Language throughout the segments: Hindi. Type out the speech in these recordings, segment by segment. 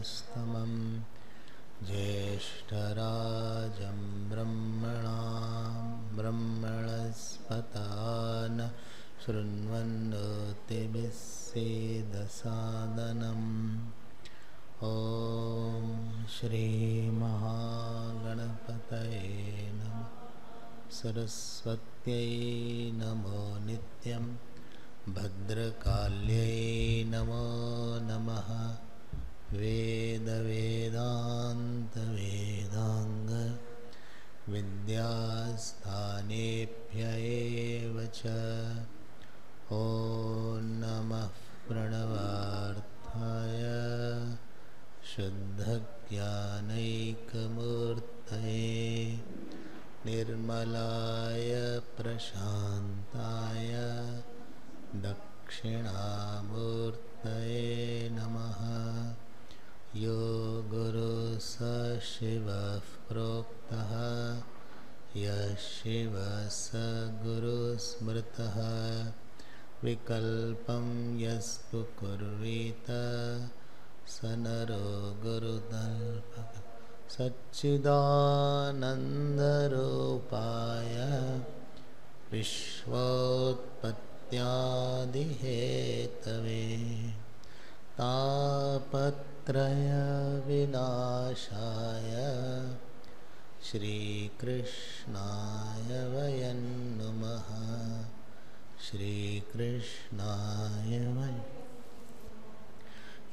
नमस्तमं ज्येष्ठराजं ब्रह्मणस्पतान शृण्वन्नोतिभिस्सीदसादनम् ॐ श्रीमहागणपतये नमः। सरस्वत्यै नमो नित्यं भद्रकाल्यै नमो नमः। वेदवेदान्तवेदाङ्ग विद्यास्थानेभ्य एव च ॐ नमः प्रणवार्थाय शुद्धज्ञानैकमूर्तये निर्मलाय प्रशान्ताय दक्षिणामूर्तये नमः। यो गुरुः स शिवः प्रोक्तः यः शिवः स गुरुः स्मृतः विकल्पं यस्तु कुर्वीत स नरो गुरुतल्पः। सच्चिदानन्दरूपाय विश्वोत्पत्त्यादिहेतवे तापत्रयविनाशाय श्रीकृष्णाय वयं नुमः। श्रीकृष्णाय वयं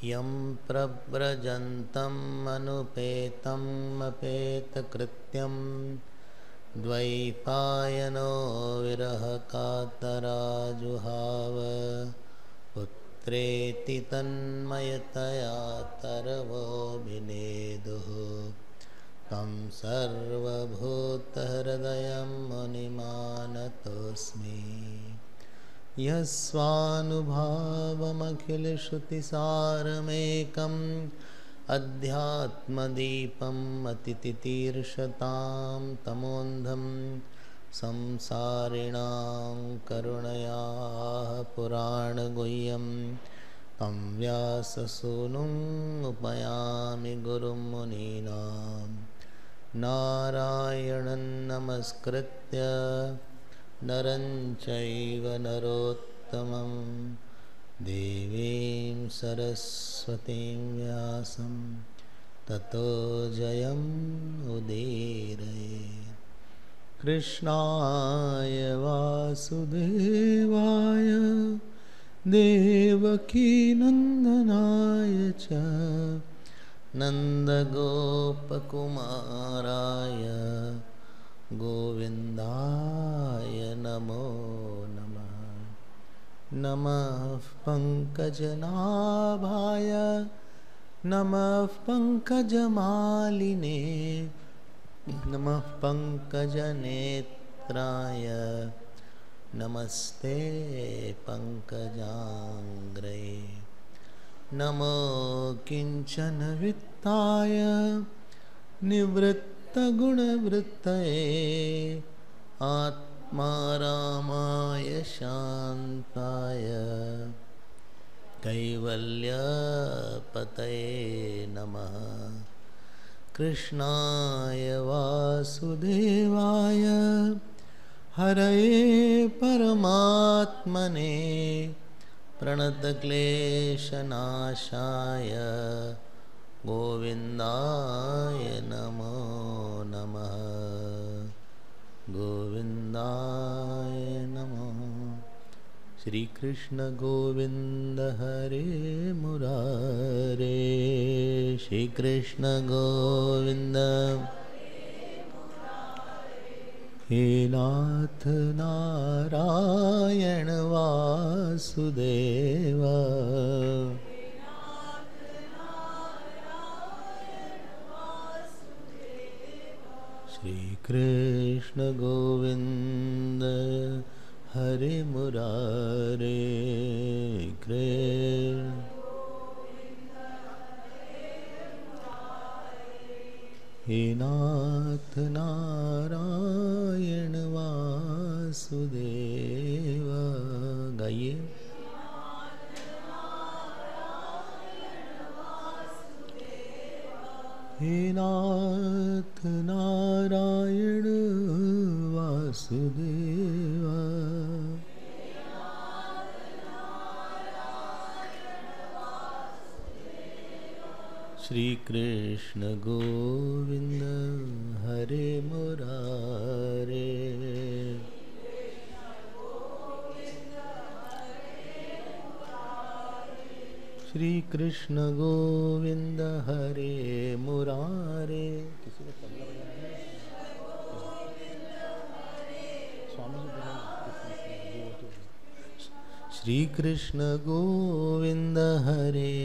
यं प्रव्रजन्तम् अनुपेतम् अपेतकृत्यं द्वैपायनो विरहकातराजुहाव पुत्रेति तन्मयतया तरवोऽभिनेदुः तं सर्वभूतहृदयं मुनिमानतोऽस्मि। यस्वानुभावमखिलश्रुतिसारमेकम् अध्यात्मदीपम् अतितितीर्षतां तमोन्धं संसारिणां करुणयाः पुराणगुह्यं तं व्याससूनुम् उपयामि गुरुं मुनीनां। नारायणं नमस्कृत्य नरं चैव नरोत्तमं देवीं सरस्वतीं व्यासं ततो जयमुदीरयेत्। कृष्णाय वासुदेवाय देवकीनन्दनाय च नन्दगोपकुमाराय गोविन्दाय नमो नमः। नमः पङ्कजनाभाय नमः पङ्कजमालिने नमः पङ्कजनेत्राय नमस्ते पङ्कजाङ्ग्रे। नमो किञ्चनवित्ताय निवृत्तगुणवृत्तये आत्मारामाय शान्ताय कैवल्यपतये नमः। कृष्णाय वासुदेवाय हरये परमात्मने प्रणतक्लेशनाशाय गोविन्दाय नमो नमः। गोविन्दाय नमः। श्री कृष्ण गोविंद हरे मुरारे श्री कृष्ण गोविंद हे नाथ नारायण वासुदेव। श्री कृष्ण गोविंद हरे मुरारे कृष्ण हे नाथ नारायण वासुदेव। गाइए। हे नाथ नारायण वासुदेवा श्री कृष्ण गोविंद हरे मुरारे श्री कृष्ण गोविंद हरे मुरारे। किसी को तबला बजाना है? स्वामी जी बजाना। श्री कृष्ण गोविंद हरे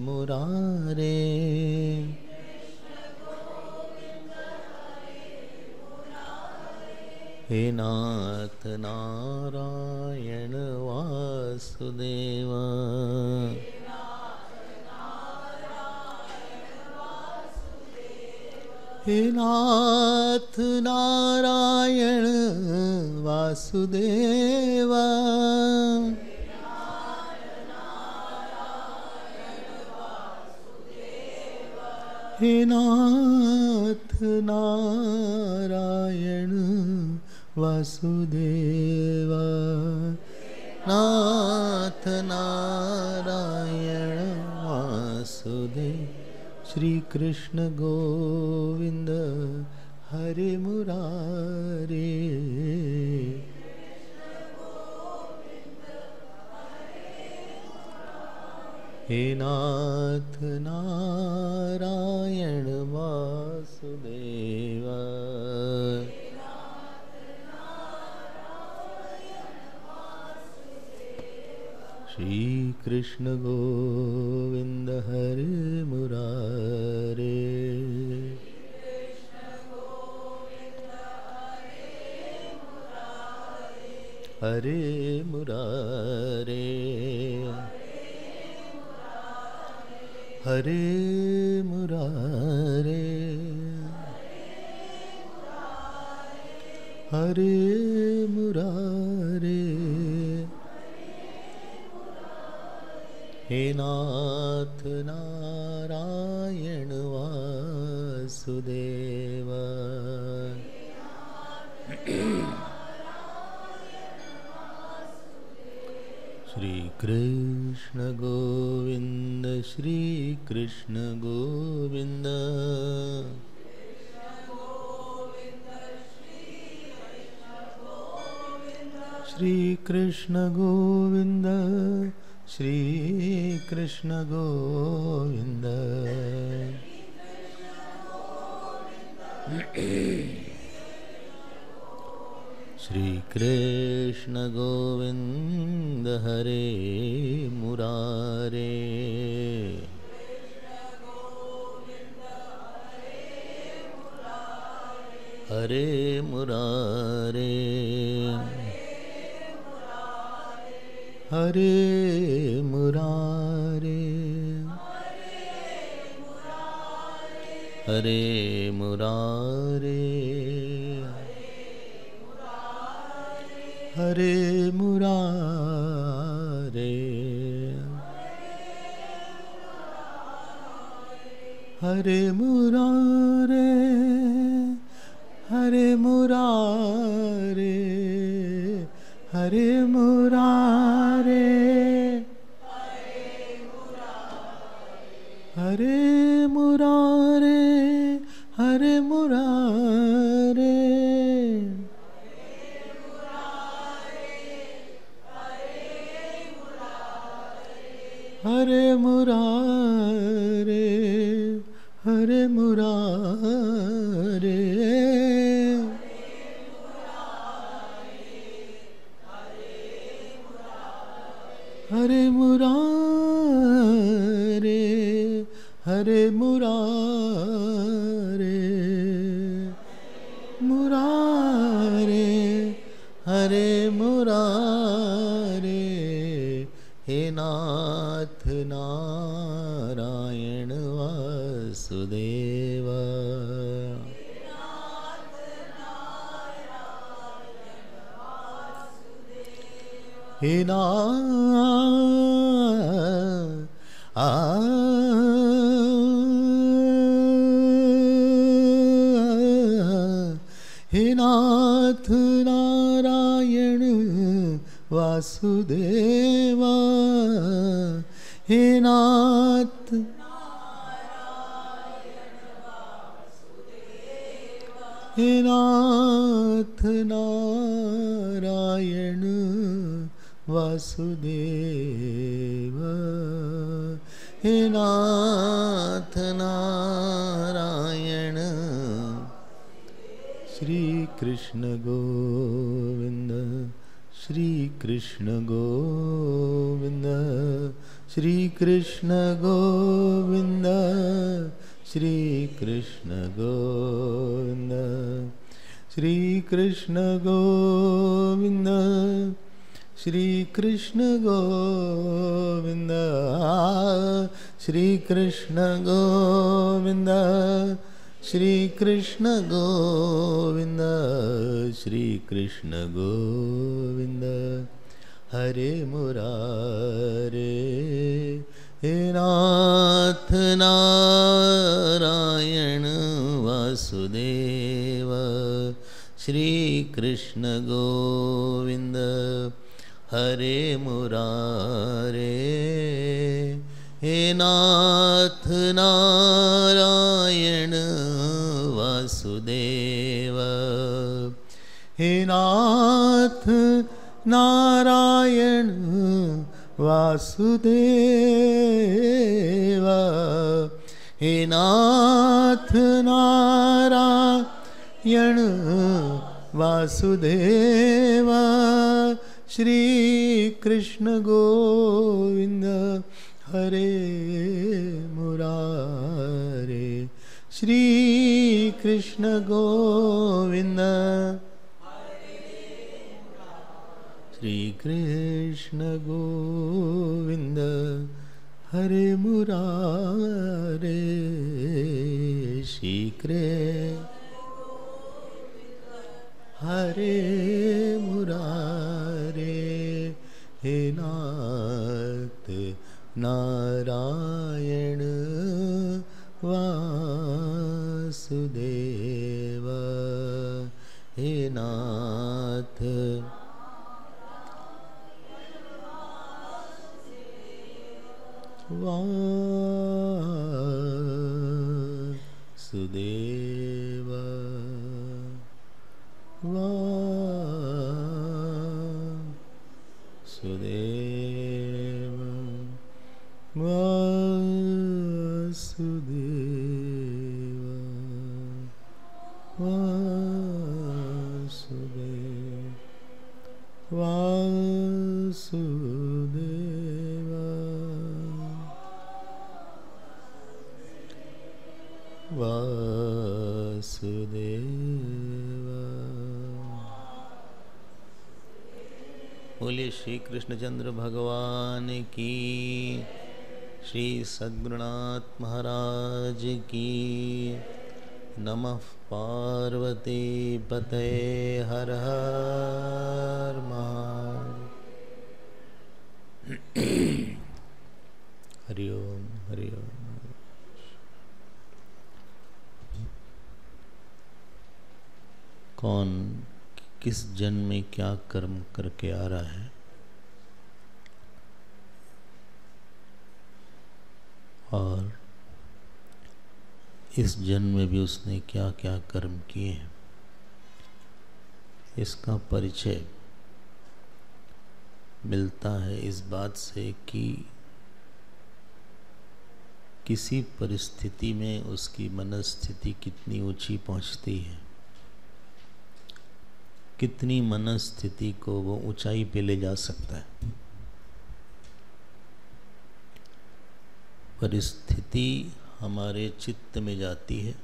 मुरारे हे नाथ नारायण वासुदेवा हे नाथ नारायण वासुदेवा हे नाथ नारायण वासुदेवा नाथ नारायण वासुदेव श्री कृष्ण गोविंद हरे मुरारे हे नाथ नारायण वासुदेवा श्री कृष्ण गोविंद हरे मुरारे हरे मुरारे हरे मुरारे हरे मुरारे हे नाथ नारायण वासुदेवा श्री कृष्ण गोविंद श्री कृष्ण गोविंद श्री कृष्ण गोविंद श्री कृष्ण गोविंद श्री कृष्ण गोविंद हरे मुरारे हरे मुरारे हरे मुरारे हरे मुरारे हरे मुरारे हरे मुरारे हरे मुरारे हरे मुरारे हरे मुरारे हरे मुरारे हरे मुरारे हरे मुरारे हरे मुरारे हरे मुरारे मुरारे हरे मुरारे हे नाथ नारायण वासुदेवा हे नाथ हे नाथ नारायण वासुदेवा, हे नाथ हे नाथ नारायण वासुदेवा, हे नाथ नारायण। श्री कृष्ण गोविंद, श्री कृष्ण गोविंद, श्री कृष्ण गोविंद, श्री कृष्ण गोविंद, श्री कृष्ण गोविंद, श्री कृष्ण गोविंद, श्री कृष्ण गोविंद, श्री कृष्ण गोविंद, श्री कृष्ण गोविंद। हरे मुरारे, हे नाथ नारायण वासुदेव, श्री कृष्ण गोविंद। हरे मुरारे, हे नाथ नारायण वासुदेव, हे नाथ नारायण वासुदेव, हे नाथ नारायण वासुदेव। श्री कृष्ण गोविंद, हरे मुरारे, श्री कृष्ण गोविंद, श्री कृष्ण गोविंद, हरे मुरारे, श्री कृष्ण हरे मुरारे, हे नाथ नारायण वासुदेव, हे नाथ वासुदेव, वासुदेव, वासुदेव, वासुदेव, वासुदेव, वासुदेव। बोलिए श्री कृष्णचंद्र भगवान की, श्री सद्गुरुनाथ महाराज की। नमः पार्वती पते, हर हर महादेव। हरि ओम, हरि ओम। कौन किस जन्म में क्या कर्म करके आ रहा है, और इस जन्म में भी उसने क्या क्या कर्म किए हैं, इसका परिचय मिलता है इस बात से कि किसी परिस्थिति में उसकी मनस्थिति कितनी ऊंची पहुंचती है, कितनी मनस्थिति को वो ऊंचाई पे ले जा सकता है। परिस्थिति हमारे चित्त में जाती है,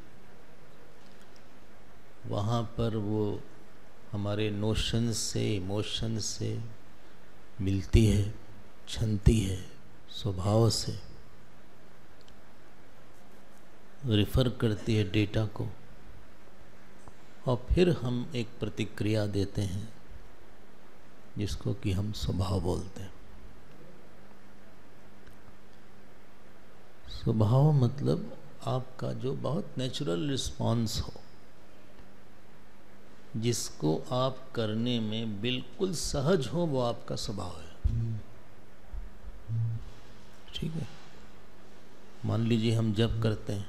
वहाँ पर वो हमारे नोशन से, इमोशन से मिलती है, छनती है, स्वभाव से रिफ़र करती है डेटा को, और फिर हम एक प्रतिक्रिया देते हैं जिसको कि हम स्वभाव बोलते हैं। स्वभाव मतलब आपका जो बहुत नेचुरल रिस्पॉन्स हो, जिसको आप करने में बिल्कुल सहज हो वो आपका स्वभाव है। ठीक है। मान लीजिए हम जप करते हैं,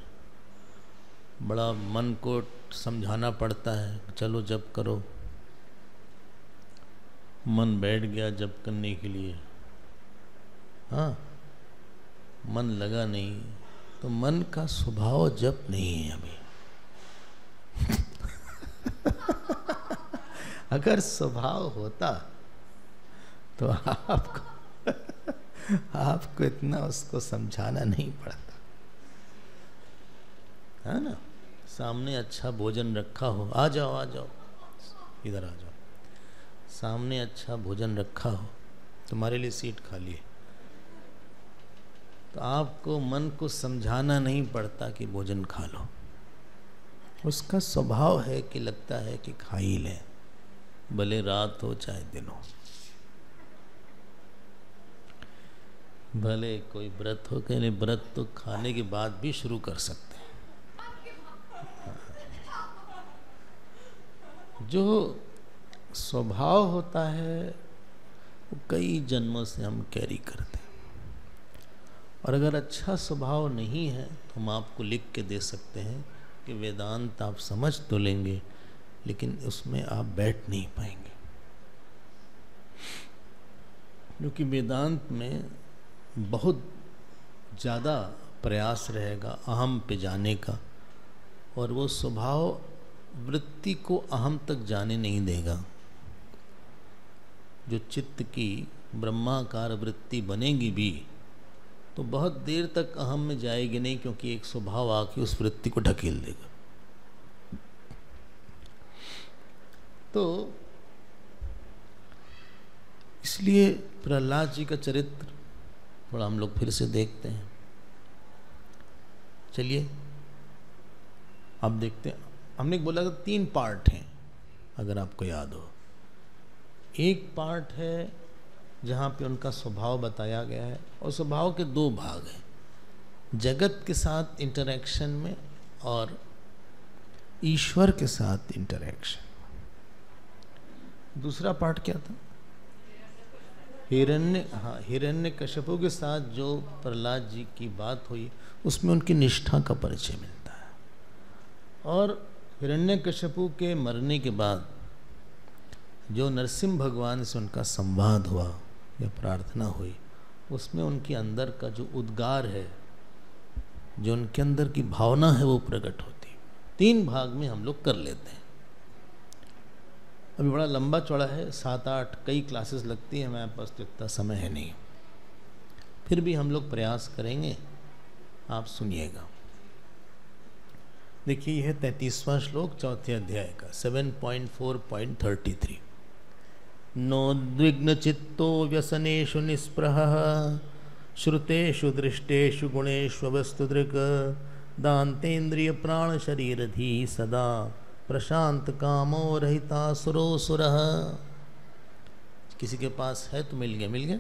बड़ा मन को समझाना पड़ता है, चलो जप करो, मन बैठ गया जप करने के लिए, हाँ, मन लगा नहीं, तो मन का स्वभाव जप नहीं है अभी। अगर स्वभाव होता तो आपको इतना उसको समझाना नहीं पड़ता, है ना। सामने अच्छा भोजन रखा हो, आ जाओ आ जाओ, इधर आ जाओ, सामने अच्छा भोजन रखा हो, तुम्हारे लिए सीट खाली है, तो आपको मन को समझाना नहीं पड़ता कि भोजन खा लो। उसका स्वभाव है कि लगता है कि खा ही लें, भले रात हो चाहे दिन हो, भले कोई व्रत हो, कहने व्रत तो खाने के बाद भी शुरू कर सकते हैं। जो स्वभाव होता है वो कई जन्मों से हम कैरी करते हैं, और अगर अच्छा स्वभाव नहीं है तो हम आपको लिख के दे सकते हैं कि वेदांत आप समझ तो लेंगे लेकिन उसमें आप बैठ नहीं पाएंगे, क्योंकि वेदांत में बहुत ज़्यादा प्रयास रहेगा अहम पे जाने का, और वो स्वभाव वृत्ति को अहम तक जाने नहीं देगा। जो चित्त की ब्रह्माकार वृत्ति बनेगी भी तो बहुत देर तक अहम में जाएगी नहीं, क्योंकि एक स्वभाव आके उस वृत्ति को ढकेल देगा। तो इसलिए प्रहलाद जी का चरित्र थोड़ा हम लोग फिर से देखते हैं। चलिए अब देखते हैं। हमने बोला था 3 पार्ट हैं, अगर आपको याद हो। एक पार्ट है जहाँ पे उनका स्वभाव बताया गया है, और स्वभाव के 2 भाग हैं, जगत के साथ इंटरेक्शन में और ईश्वर के साथ इंटरेक्शन। दूसरा पार्ट क्या था? हिरण्यकश्यपु के साथ जो प्रहलाद जी की बात हुई उसमें उनकी निष्ठा का परिचय मिलता है, और हिरण्यकश्यपु के मरने के बाद जो नरसिंह भगवान से उनका संवाद हुआ या प्रार्थना हुई, उसमें उनके अंदर का जो उद्गार है, जो उनके अंदर की भावना है, वो प्रकट होती है। 3 भाग में हम लोग कर लेते हैं। अभी बड़ा लंबा चौड़ा है, 7-8 कई क्लासेस लगती हैं, हमारे पास तो इतना समय है नहीं, फिर भी हम लोग प्रयास करेंगे, आप सुनिएगा। देखिए यह 33वां श्लोक 4थे अध्याय का 7.4.33। नोद्विग्न चित्तो व्यसनेषु निस्पृहः श्रुतेषु दृष्टेषु गुणेषु वस्तुदृक् दान्तेन्द्रिय प्राण शरीरधी सदा प्रशांत कामो रहितासुरोऽसुरः। किसी के पास है तो मिल गया, मिल गया।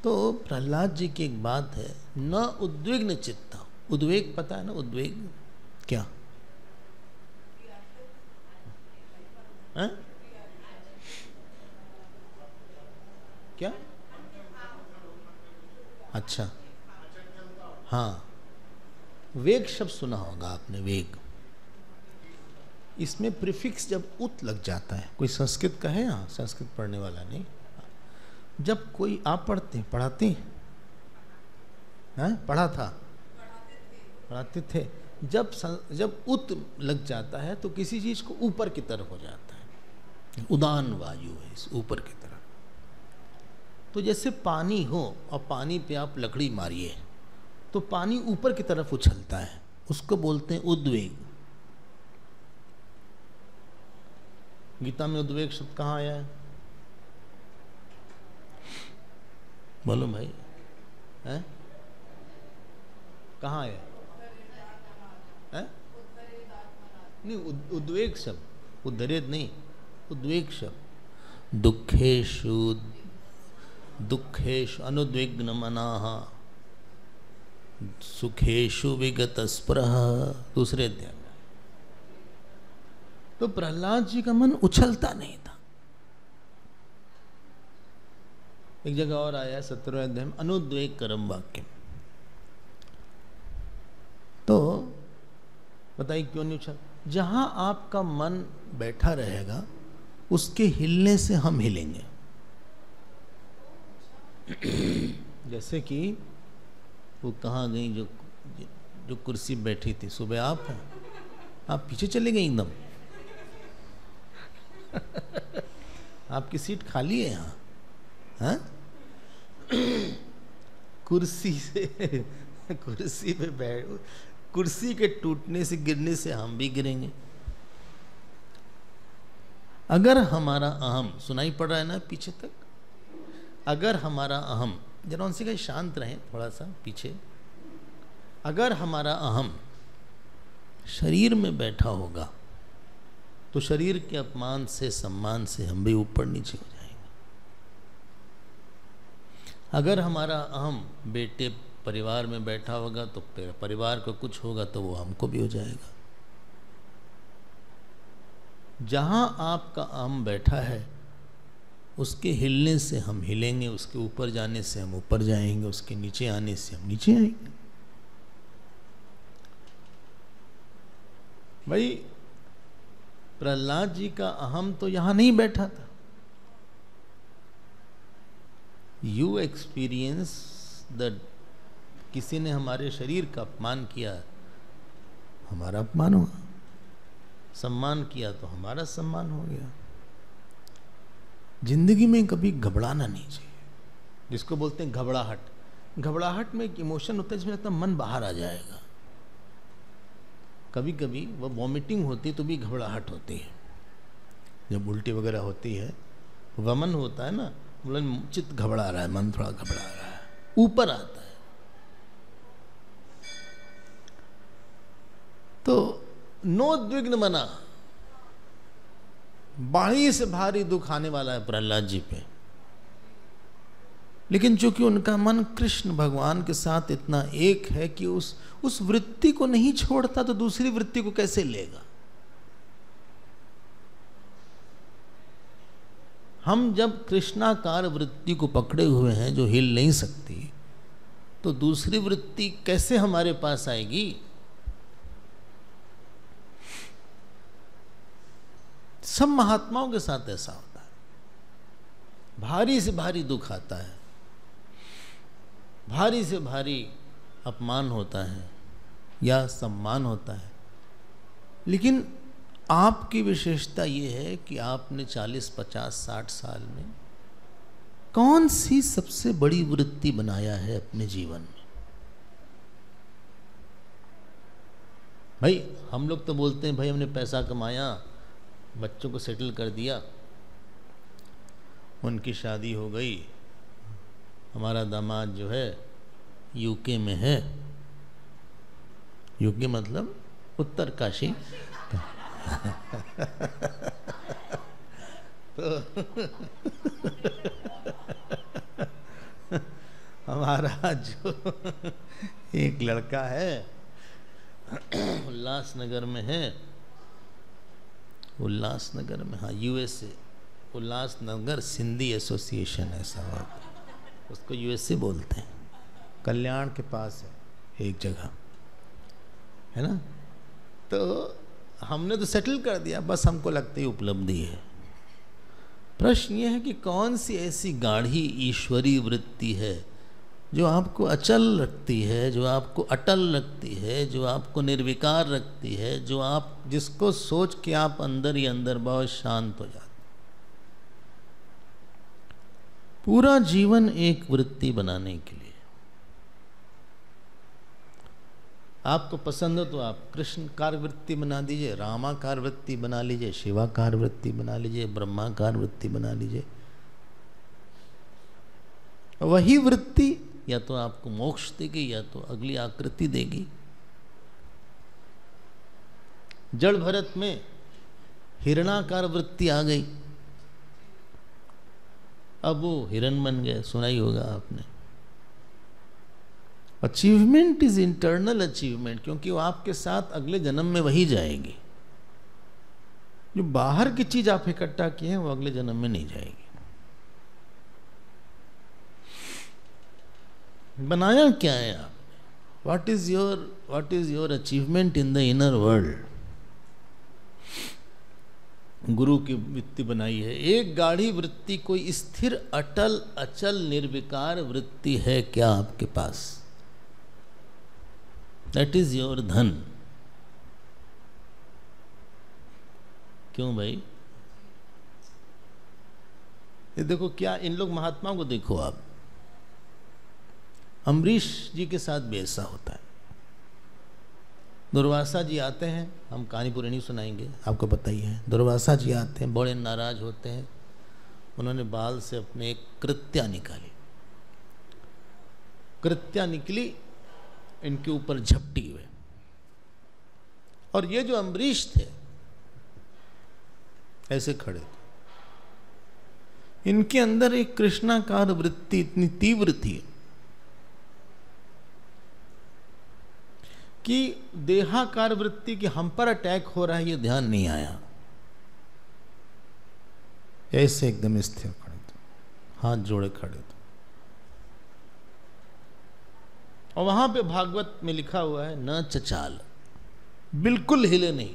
तो प्रहलाद जी की एक बात है, न उद्विग्न चित्ता। उद्वेग पता है ना? उद्वेग क्या है? क्या? अच्छा, हाँ, वेग शब्द सुना होगा आपने, वेग। इसमें प्रीफिक्स जब उत लग जाता है, कोई संस्कृत का है यहाँ? संस्कृत पढ़ने वाला नहीं। जब कोई आप पढ़ाते हैं, पढ़ाते थे। जब उत लग जाता है तो किसी चीज को ऊपर की तरफ हो जाता है, उदान वायु है इस ऊपर की तरफ। तो जैसे पानी हो और पानी पे आप लकड़ी मारिए तो पानी ऊपर की तरफ उछलता है, उसको बोलते हैं उद्वेग। गीता में उद्वेग शब्द कहाँ आया है? बोलो भाई, है कहाँ आया है? नहीं, उद्वेग शब्द, उद्धरेद नहीं, उद्वेग शब्द। दुखेषु अनुद्विग्न मनाः सुखेशु विगत स्पृह, दूसरे अध्याय में। तो प्रहलाद जी का मन उछलता नहीं था। एक जगह और आया है 17वें अध्याय में, अनुद्वेग करम वाक्य। तो बताइए क्यों नहीं उछल? जहां आपका मन बैठा रहेगा उसके हिलने से हम हिलेंगे। जैसे कि वो कहाँ गई जो जो कुर्सी बैठी थी सुबह, आप हैं, आप पीछे चले गए एकदम। आपकी सीट खाली है यहाँ, हाँ? कुर्सी से कुर्सी पे बैठ, कुर्सी के टूटने से गिरने से हम भी गिरेंगे। अगर हमारा अहम, सुनाई पड़ रहा है ना पीछे तक, अगर हमारा अहम, जरा उनसे कहीं शांत रहें थोड़ा सा पीछे, अगर हमारा अहम शरीर में बैठा होगा तो शरीर के अपमान से, सम्मान से हम भी ऊपर नीचे हो जाएंगे। अगर हमारा अहम बेटे परिवार में बैठा होगा तो परिवार को कुछ होगा तो वो हमको भी हो जाएगा। जहां आपका अहम बैठा है उसके हिलने से हम हिलेंगे, उसके ऊपर जाने से हम ऊपर जाएंगे, उसके नीचे आने से हम नीचे आएंगे। भाई प्रहलाद जी का अहम तो यहां नहीं बैठा था। यू एक्सपीरियंस द, किसी ने हमारे शरीर का अपमान किया, हमारा अपमान हुआ, सम्मान किया तो हमारा सम्मान हो गया। जिंदगी में कभी घबराना नहीं चाहिए, जिसको बोलते हैं घबराहट। घबराहट में एक इमोशन होता है जिसमें लगता है मन बाहर आ जाएगा। कभी कभी वह वॉमिटिंग होती तो भी घबराहट होती है, जब उल्टी वगैरह होती है, वमन होता है ना, मतलब चित्त घबरा रहा है, मन थोड़ा घबरा रहा है, ऊपर आता है। तो नोद्विग्न मना, बाड़ी से भारी दुख आने वाला है प्रहलाद जी पे, लेकिन चूंकि उनका मन कृष्ण भगवान के साथ इतना एक है कि उस वृत्ति को नहीं छोड़ता, तो दूसरी वृत्ति को कैसे लेगा? हम जब कृष्णाकार वृत्ति को पकड़े हुए हैं जो हिल नहीं सकती, तो दूसरी वृत्ति कैसे हमारे पास आएगी? सब महात्माओं के साथ ऐसा होता है। भारी से भारी दुख आता है, भारी से भारी अपमान होता है या सम्मान होता है, लेकिन आपकी विशेषता ये है कि आपने 40, 50, 60 साल में कौन सी सबसे बड़ी वृत्ति बनाया है अपने जीवन में? भाई हम लोग तो बोलते हैं भाई हमने पैसा कमाया, बच्चों को सेटल कर दिया, उनकी शादी हो गई, हमारा दामाद जो है यूके में है, यूके मतलब उत्तर काशी। तो हमारा जो एक लड़का है उल्लासनगर में है, उल्लासनगर में, हाँ यूएसए, उल्लासनगर सिंधी एसोसिएशन ऐसा होता है, उसको यूएसए बोलते हैं, कल्याण के पास है एक जगह, है ना। तो हमने तो सेटल कर दिया, बस हमको लगती उपलब्धि है। प्रश्न ये है कि कौन सी ऐसी गाढ़ी ईश्वरी वृत्ति है जो आपको अचल रखती है, जो आपको अटल रखती है, जो आपको निर्विकार रखती है, जो आप जिसको सोच के आप अंदर ही अंदर बहुत शांत हो जाते। पूरा जीवन एक वृत्ति बनाने के लिए, आपको पसंद हो तो आप कृष्णकार वृत्ति बना दीजिए, रामाकार वृत्ति बना लीजिए, शिवाकार वृत्ति बना लीजिए, ब्रह्माकार वृत्ति बना लीजिए। वही वृत्ति या तो आपको मोक्ष देगी या तो अगली आकृति देगी। जड़ भरत में हिरणाकार वृत्ति आ गई, अब वो हिरण बन गए, सुना ही होगा आपने। अचीवमेंट इज इंटरनल अचीवमेंट, क्योंकि वो आपके साथ अगले जन्म में वही जाएगी। जो बाहर की चीज आप इकट्ठा किए हैं वो अगले जन्म में नहीं जाएगी। बनाया क्या है आपने? What is your achievement in the inner world? गुरु की वृत्ति बनाई है। एक गाढ़ी वृत्ति, कोई स्थिर अटल अचल निर्विकार वृत्ति है क्या आपके पास? दैट इज योर धन। क्यों भाई? ये देखो क्या, इन लोग महात्मा को देखो आप। अम्बरीश जी के साथ भी ऐसा होता है। दुर्वासा जी आते हैं, हम कहानी पूरी नहीं सुनाएंगे, आपको पता ही है। दुर्वासा जी आते हैं, बड़े नाराज होते हैं। उन्होंने बाल से अपने एक कृत्या निकाली। कृत्या निकली, इनके ऊपर झपटी हुए। और ये जो अम्बरीश थे ऐसे खड़े थे। इनके अंदर एक कृष्णाकार वृत्ति इतनी तीव्र थी कि देहाकार वृत्ति की हम पर अटैक हो रहा है ये ध्यान नहीं आया। ऐसे एकदम स्थिर खड़े थे, हाथ जोड़े खड़े थे। और वहां पे भागवत में लिखा हुआ है न चचाल, बिल्कुल हिले नहीं।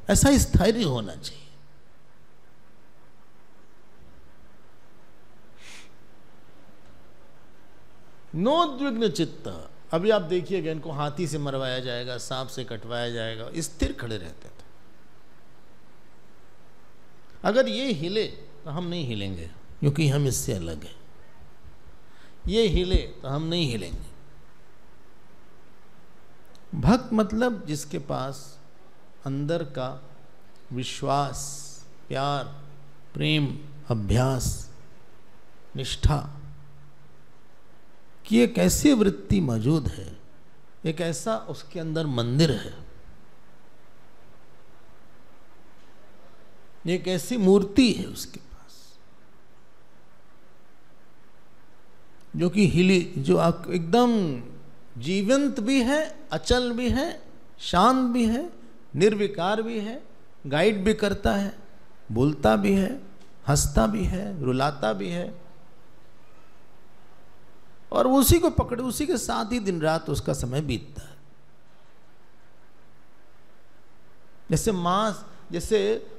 ऐसा स्थैर्य होना चाहिए। नोद्विग्न चित्त। अभी आप देखिएगा, इनको हाथी से मरवाया जाएगा, सांप से कटवाया जाएगा, स्थिर खड़े रहते थे। अगर ये हिले तो हम नहीं हिलेंगे, क्योंकि हम इससे अलग हैं। ये हिले तो हम नहीं हिलेंगे। भक्त मतलब जिसके पास अंदर का विश्वास, प्यार, प्रेम, अभ्यास, निष्ठा कि एक ऐसी वृत्ति मौजूद है, एक ऐसा उसके अंदर मंदिर है, एक ऐसी मूर्ति है उसके पास जो कि हिली, जो एकदम जीवंत भी है, अचल भी है, शांत भी है, निर्विकार भी है, गाइड भी करता है, बोलता भी है, हंसता भी है, रुलाता भी है। और उसी को पकड़े, उसी के साथ ही दिन रात उसका समय बीतता है। जैसे मांस, जैसे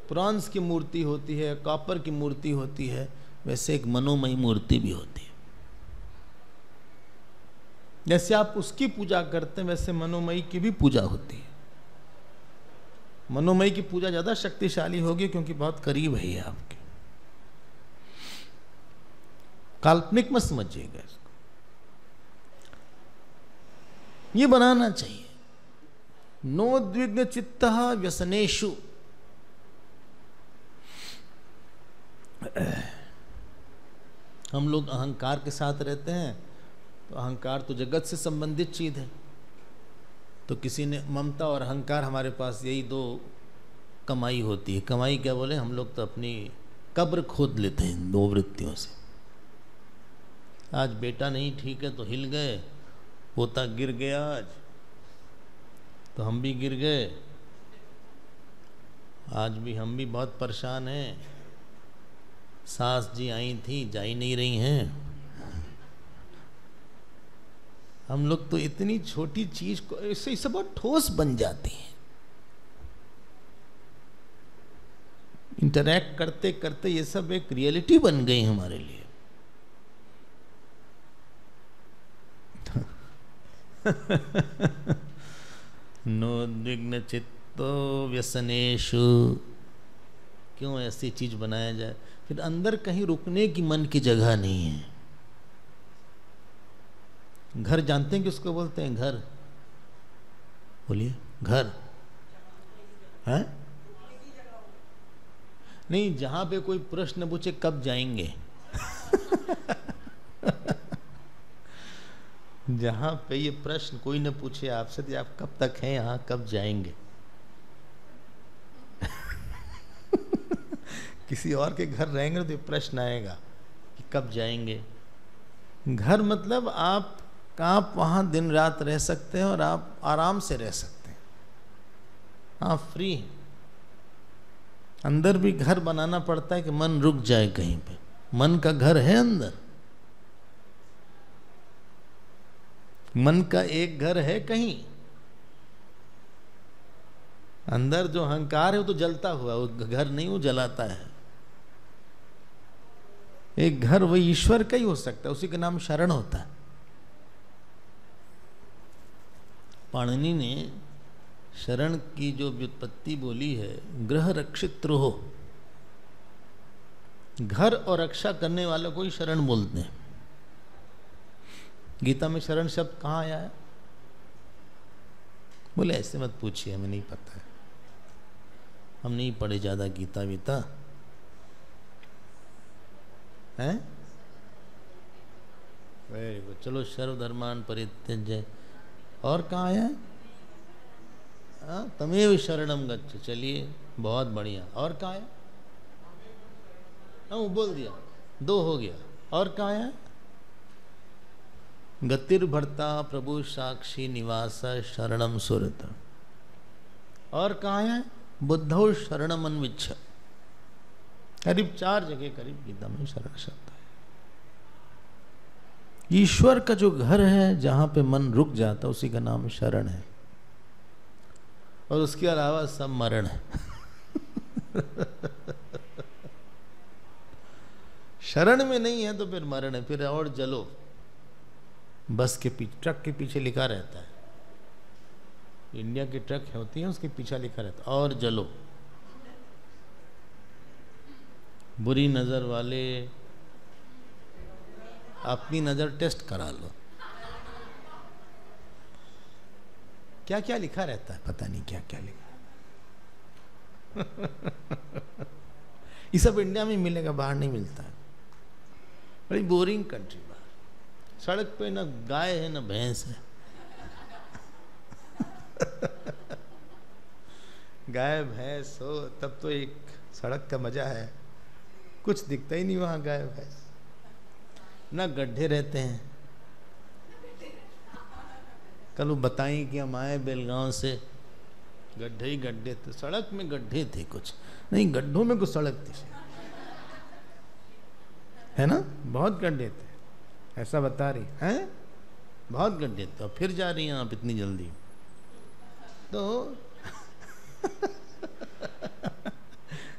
ब्रॉन्ज की मूर्ति होती है, कॉपर की मूर्ति होती है, वैसे एक मनोमयी मूर्ति भी होती है। जैसे आप उसकी पूजा करते हैं, वैसे मनोमयी की भी पूजा होती है। मनोमयी की पूजा ज्यादा शक्तिशाली होगी क्योंकि बहुत करीब है ये आपके। काल्पनिक मत समझिएगा इसको, ये बनाना चाहिए। नोद्विग्न चित्तः व्यसनेषु। हम लोग अहंकार के साथ रहते हैं, तो अहंकार तो जगत से संबंधित चीज है। तो किसी ने, ममता और अहंकार हमारे पास यही दो कमाई होती है। कमाई क्या बोले, हम लोग तो अपनी कब्र खोद लेते हैं इन दो वृत्तियों से। आज बेटा नहीं ठीक है तो हिल गए, पोता गिर गया आज तो हम भी गिर गए, आज भी हम भी बहुत परेशान हैं। सास जी आई थी, जा ही नहीं रही हैं। हम लोग तो इतनी छोटी चीज को इससे बहुत ठोस बन जाती है। इंटरैक्ट करते करते ये सब एक रियलिटी बन गई हमारे लिए। नोद्विग्न चित्तो व्यसनेषु। क्यों ऐसी चीज बनाया जाए? फिर अंदर कहीं रुकने की मन की जगह नहीं है। घर जानते हैं किसको बोलते हैं? घर बोलिए, घर है नहीं, जहां पे कोई प्रश्न पूछे कब जाएंगे जहां पे ये प्रश्न कोई न पूछे आपसे तो आप कब तक हैं यहां, कब जाएंगे किसी और के घर रहेंगे तो ये प्रश्न आएगा कि कब जाएंगे। घर मतलब आप वहाँ दिन रात रह सकते हैं और आप आराम से रह सकते हैं, आप फ्री हैं। अंदर भी घर बनाना पड़ता है कि मन रुक जाए कहीं पे, मन का घर है अंदर, मन का एक घर है कहीं अंदर। जो अहंकार है वो तो जलता हुआ, वो घर नहीं, वो जलाता है। एक घर वही ईश्वर का ही हो सकता है, उसी का नाम शरण होता है। पाणिनि ने शरण की जो व्युत्पत्ति बोली है, गृह रक्षित्रो, घर और रक्षा करने वालों को ही शरण बोलते हैं। गीता में शरण शब्द कहाँ आया है? बोले ऐसे मत पूछिए, हमें नहीं पता है, हम नहीं पढ़े ज्यादा गीता वीता है। वेरी गुड, चलो सर्वधर्मान परित्यज्य। और कहाँ आया है? तमेव शरणम गच्छ। चलिए बहुत बढ़िया। और कहाँ आया? वो बोल दिया, 2 हो गया। और कहाँ आया? गतिर्भर्ता प्रभु साक्षी निवास शरणम सुरत। और कहाँ है? बुद्धौ शरणम अन्विच्छ। करीब 4 जगह करीब गीता में शरण शब्द है। ईश्वर का जो घर है जहां पे मन रुक जाता है, उसी का नाम शरण है। और उसके अलावा सब मरण है। शरण में नहीं है तो फिर मरण है, फिर और जलो। बस के पीछे, ट्रक के पीछे लिखा रहता है, इंडिया की ट्रक होती है उसके पीछे लिखा रहता है और जलो। बुरी नजर वाले अपनी नजर टेस्ट करा लो। क्या क्या लिखा रहता है, पता नहीं क्या क्या लिखा। ये सब इंडिया में मिलेगा, बाहर नहीं मिलता है। बड़ी बोरिंग कंट्री। बाहर सड़क पे ना गाय है ना भैंस है। गाय भैंस हो तब तो एक सड़क का मजा है, कुछ दिखता ही नहीं वहां गाय भैंस। ना गड्ढे रहते हैं। कल वो बताई कि हम आए बेलगांव से, गड्ढे ही गड्ढे थे, सड़क में गड्ढे थे, कुछ नहीं गड्ढों में कुछ सड़क थी, है ना, बहुत गड्ढे थे, ऐसा बता रही हैं, बहुत गड्ढे थे। और फिर जा रही हैं आप इतनी जल्दी तो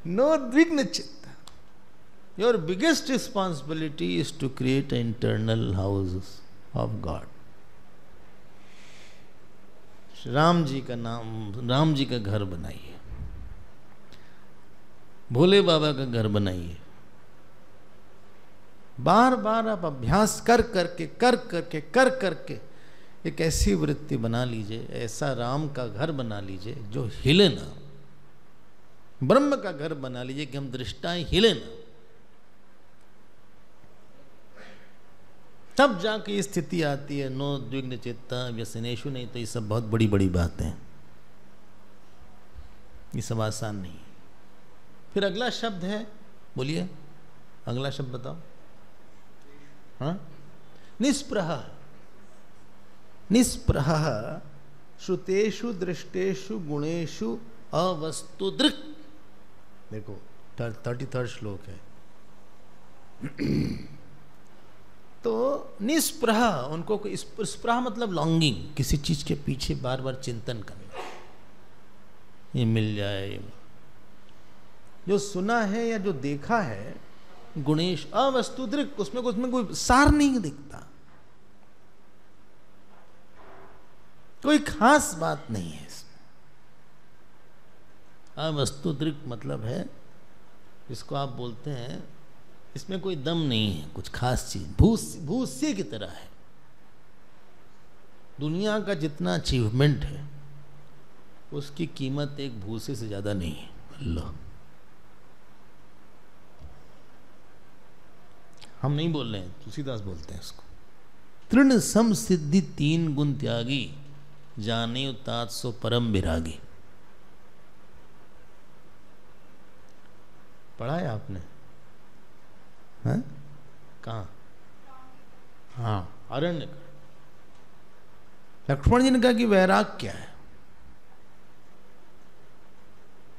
नो द्विग्न चित्त। Your biggest responsibility is to create an internal house of God। Ram ji का नाम, राम जी का घर बनाइए, भोले बाबा का घर बनाइए। बार बार आप अभ्यास कर करके एक ऐसी वृत्ति बना लीजिए, ऐसा राम का घर बना लीजिए जो हिले ना, ब्रह्म का घर बना लीजिए कि हम दृष्टाएं हिले ना। तब जाके ये स्थिति आती है, नो द्विग्न चित्ता व्यसनेषु। नहीं तो ये सब बहुत बड़ी बड़ी बातें हैं, ये सब आसान नहीं है। फिर अगला शब्द है, बोलिए अगला शब्द बताओ। हाँ, निस्पृह। निस्पृह श्रुतेषु दृष्टेषु गुणेषु अवस्तुदृक्। देखो 33rd श्लोक है। तो निस्पृह, उनको स्पृह मतलब लॉन्गिंग, किसी चीज के पीछे बार बार चिंतन करना, ये मिल जाए। जो सुना है या जो देखा है, गुणेश अवस्तुदृक्, उसमें कोई सार नहीं दिखता, कोई खास बात नहीं है इसमें। अवस्तुदृक् मतलब है, इसको आप बोलते हैं इसमें कोई दम नहीं है, कुछ खास चीज, भूस्य की तरह है। दुनिया का जितना अचीवमेंट है उसकी कीमत एक भूसे से ज्यादा नहीं है। अल्लाह, हम नहीं बोल रहे हैं, तुलसीदास बोलते हैं इसको। तृण सम सिद्धि 3 गुण त्यागी, जाने तात सो परम विरागी। पढ़ा है आपने? हाँ? कहाँ? हाँ, आरण्यकांड। लक्ष्मण जी ने कहा कि वैराग क्या है?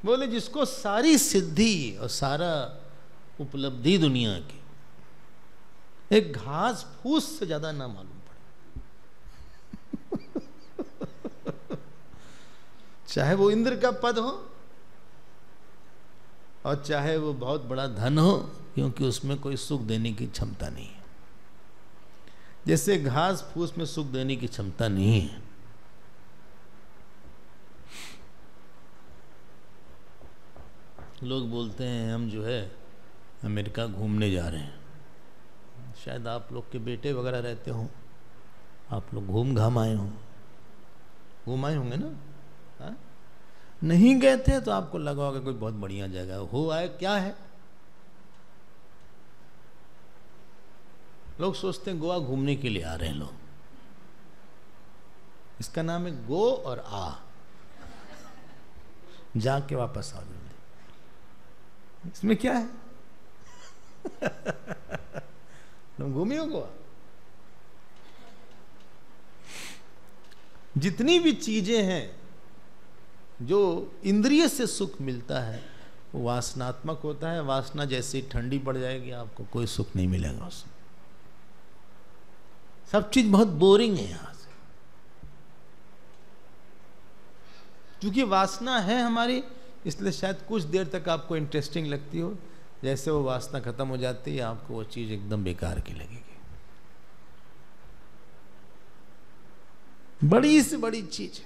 बोले जिसको सारी सिद्धि और सारा उपलब्धि दुनिया की एक घास फूस से ज्यादा ना मालूम पड़े। चाहे वो इंद्र का पद हो और चाहे वो बहुत बड़ा धन हो, क्योंकि उसमें कोई सुख देने की क्षमता नहीं है। जैसे घास फूस में सुख देने की क्षमता नहीं है, लोग बोलते हैं हम जो है अमेरिका घूमने जा रहे हैं। शायद आप लोग के बेटे वगैरह रहते हो, आप लोग घूम घाम आए हो, घूम आए होंगे ना? हा? नहीं गए थे तो आपको लगा होगा कोई बहुत बढ़िया जगह हो आए। क्या है, लोग सोचते हैं गोवा घूमने के लिए आ रहे हैं लोग। इसका नाम है गो और आ, जाके वापस आ जाओ। इसमें क्या है? तुम घूमे हो गोवा? जितनी भी चीजें हैं जो इंद्रिय से सुख मिलता है वो वासनात्मक होता है। वासना जैसे ठंडी पड़ जाएगी आपको कोई सुख नहीं मिलेगा उसमें। सब चीज बहुत बोरिंग है यहां से, क्योंकि वासना है हमारी, इसलिए शायद कुछ देर तक आपको इंटरेस्टिंग लगती हो। जैसे वो वासना खत्म हो जाती है आपको वो चीज एकदम बेकार की लगेगी। बड़ी से बड़ी चीज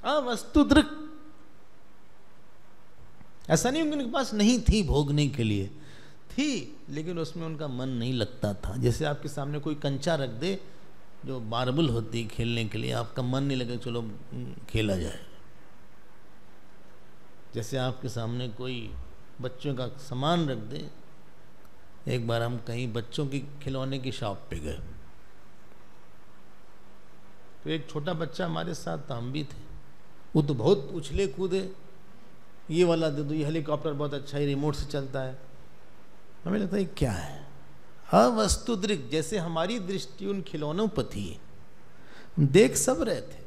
वस्तु दृक। ऐसा नहीं उनके पास नहीं थी भोगने के लिए, थी, लेकिन उसमें उनका मन नहीं लगता था। जैसे आपके सामने कोई कंचा रख दे जो मार्बल होती खेलने के लिए, आपका मन नहीं लगे चलो खेला जाए। जैसे आपके सामने कोई बच्चों का सामान रख दे। एक बार हम कहीं बच्चों की खिलौने की शॉप पे गए, तो एक छोटा बच्चा हमारे साथ था, हम भी थे। वो तो बहुत उछले कूदे, ये वाला दे दो, ये हेलीकॉप्टर बहुत अच्छा है, रिमोट से चलता है। हमें लगता है क्या है, अवस्तुदृक। जैसे हमारी दृष्टि उन खिलौनों पर थी, हम देख सब रहे थे,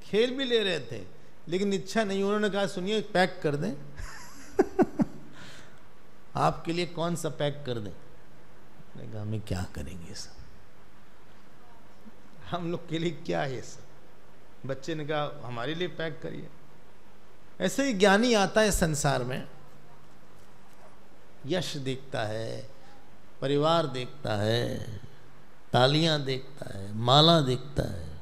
खेल भी ले रहे थे, लेकिन इच्छा नहीं। उन्होंने कहा सुनिए पैक कर दें। आपके लिए कौन सा पैक कर दें? मैंने कहा हमें क्या करेंगे सब, हम लोग के लिए क्या है सब? बच्चे ने कहा हमारे लिए पैक करिए। ऐसे ही ज्ञानी आता है संसार में, यश देखता है, परिवार देखता है, तालियां देखता है, माला देखता है,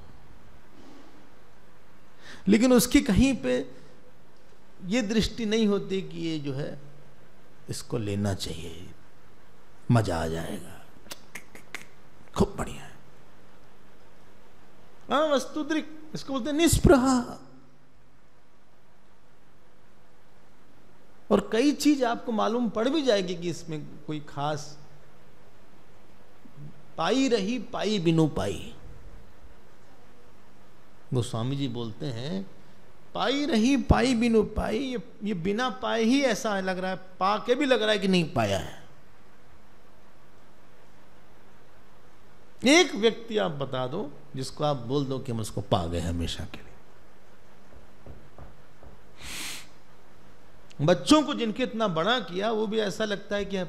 लेकिन उसकी कहीं पे ये दृष्टि नहीं होती कि ये जो है इसको लेना चाहिए, मजा आ जाएगा, खूब बढ़िया है। वस्तुदृक, इसको बोलते हैं निष्प्रह। और कई चीज आपको मालूम पड़ भी जाएगी कि इसमें कोई खास, पाई रही पाई बिनु पाई। गोस्वामी जी बोलते हैं पाई रही पाई बिनु पाई, ये बिना पाए ही ऐसा लग रहा है, पा के भी लग रहा है कि नहीं पाया है। एक व्यक्ति आप बता दो जिसको आप बोल दो कि हम उसको पा गए हमेशा के लिए। बच्चों को जिनके इतना बड़ा किया वो भी ऐसा लगता है कि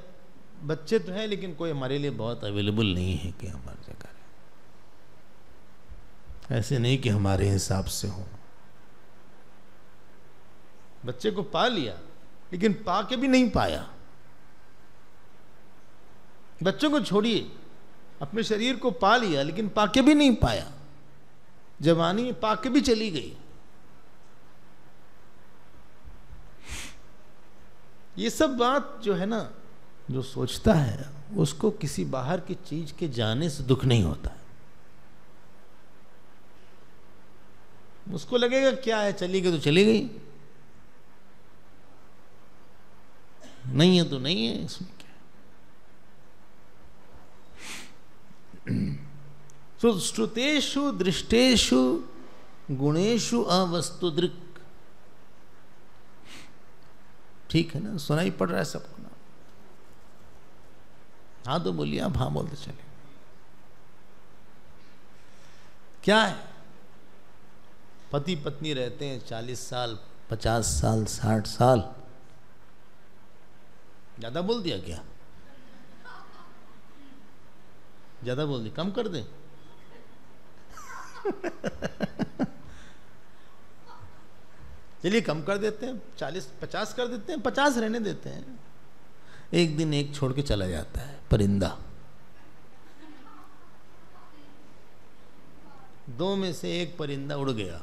बच्चे तो हैं लेकिन कोई हमारे लिए बहुत अवेलेबल नहीं है कि हमारी जगह है। ऐसे नहीं कि हमारे हिसाब से हो। बच्चे को पा लिया लेकिन पा के भी नहीं पाया। बच्चों को छोड़िए, अपने शरीर को पा लिया लेकिन पा के भी नहीं पाया। जवानी पा के भी चली गई। ये सब बात जो है ना, जो सोचता है उसको किसी बाहर की चीज के जाने से दुख नहीं होता है। उसको लगेगा क्या है, चली गई तो चली गई, नहीं है तो नहीं है, इसमें क्या। तो श्रुतेषु दृष्टेषु गुणेषु अवस्तुदृक्। ठीक है ना, सुनाई पड़ रहा है सबको ना। हाँ तो बोलिए, आप हाँ बोलते चले। क्या है, पति पत्नी रहते हैं 40 साल, 50 साल, 60 साल। ज्यादा बोल दिया क्या? ज्यादा बोल दिया, कम कर दें? चलिए कम कर देते हैं, 40-50 कर देते हैं, 50 रहने देते हैं। एक दिन एक छोड़ के चला जाता है परिंदा। दो में से एक परिंदा उड़ गया।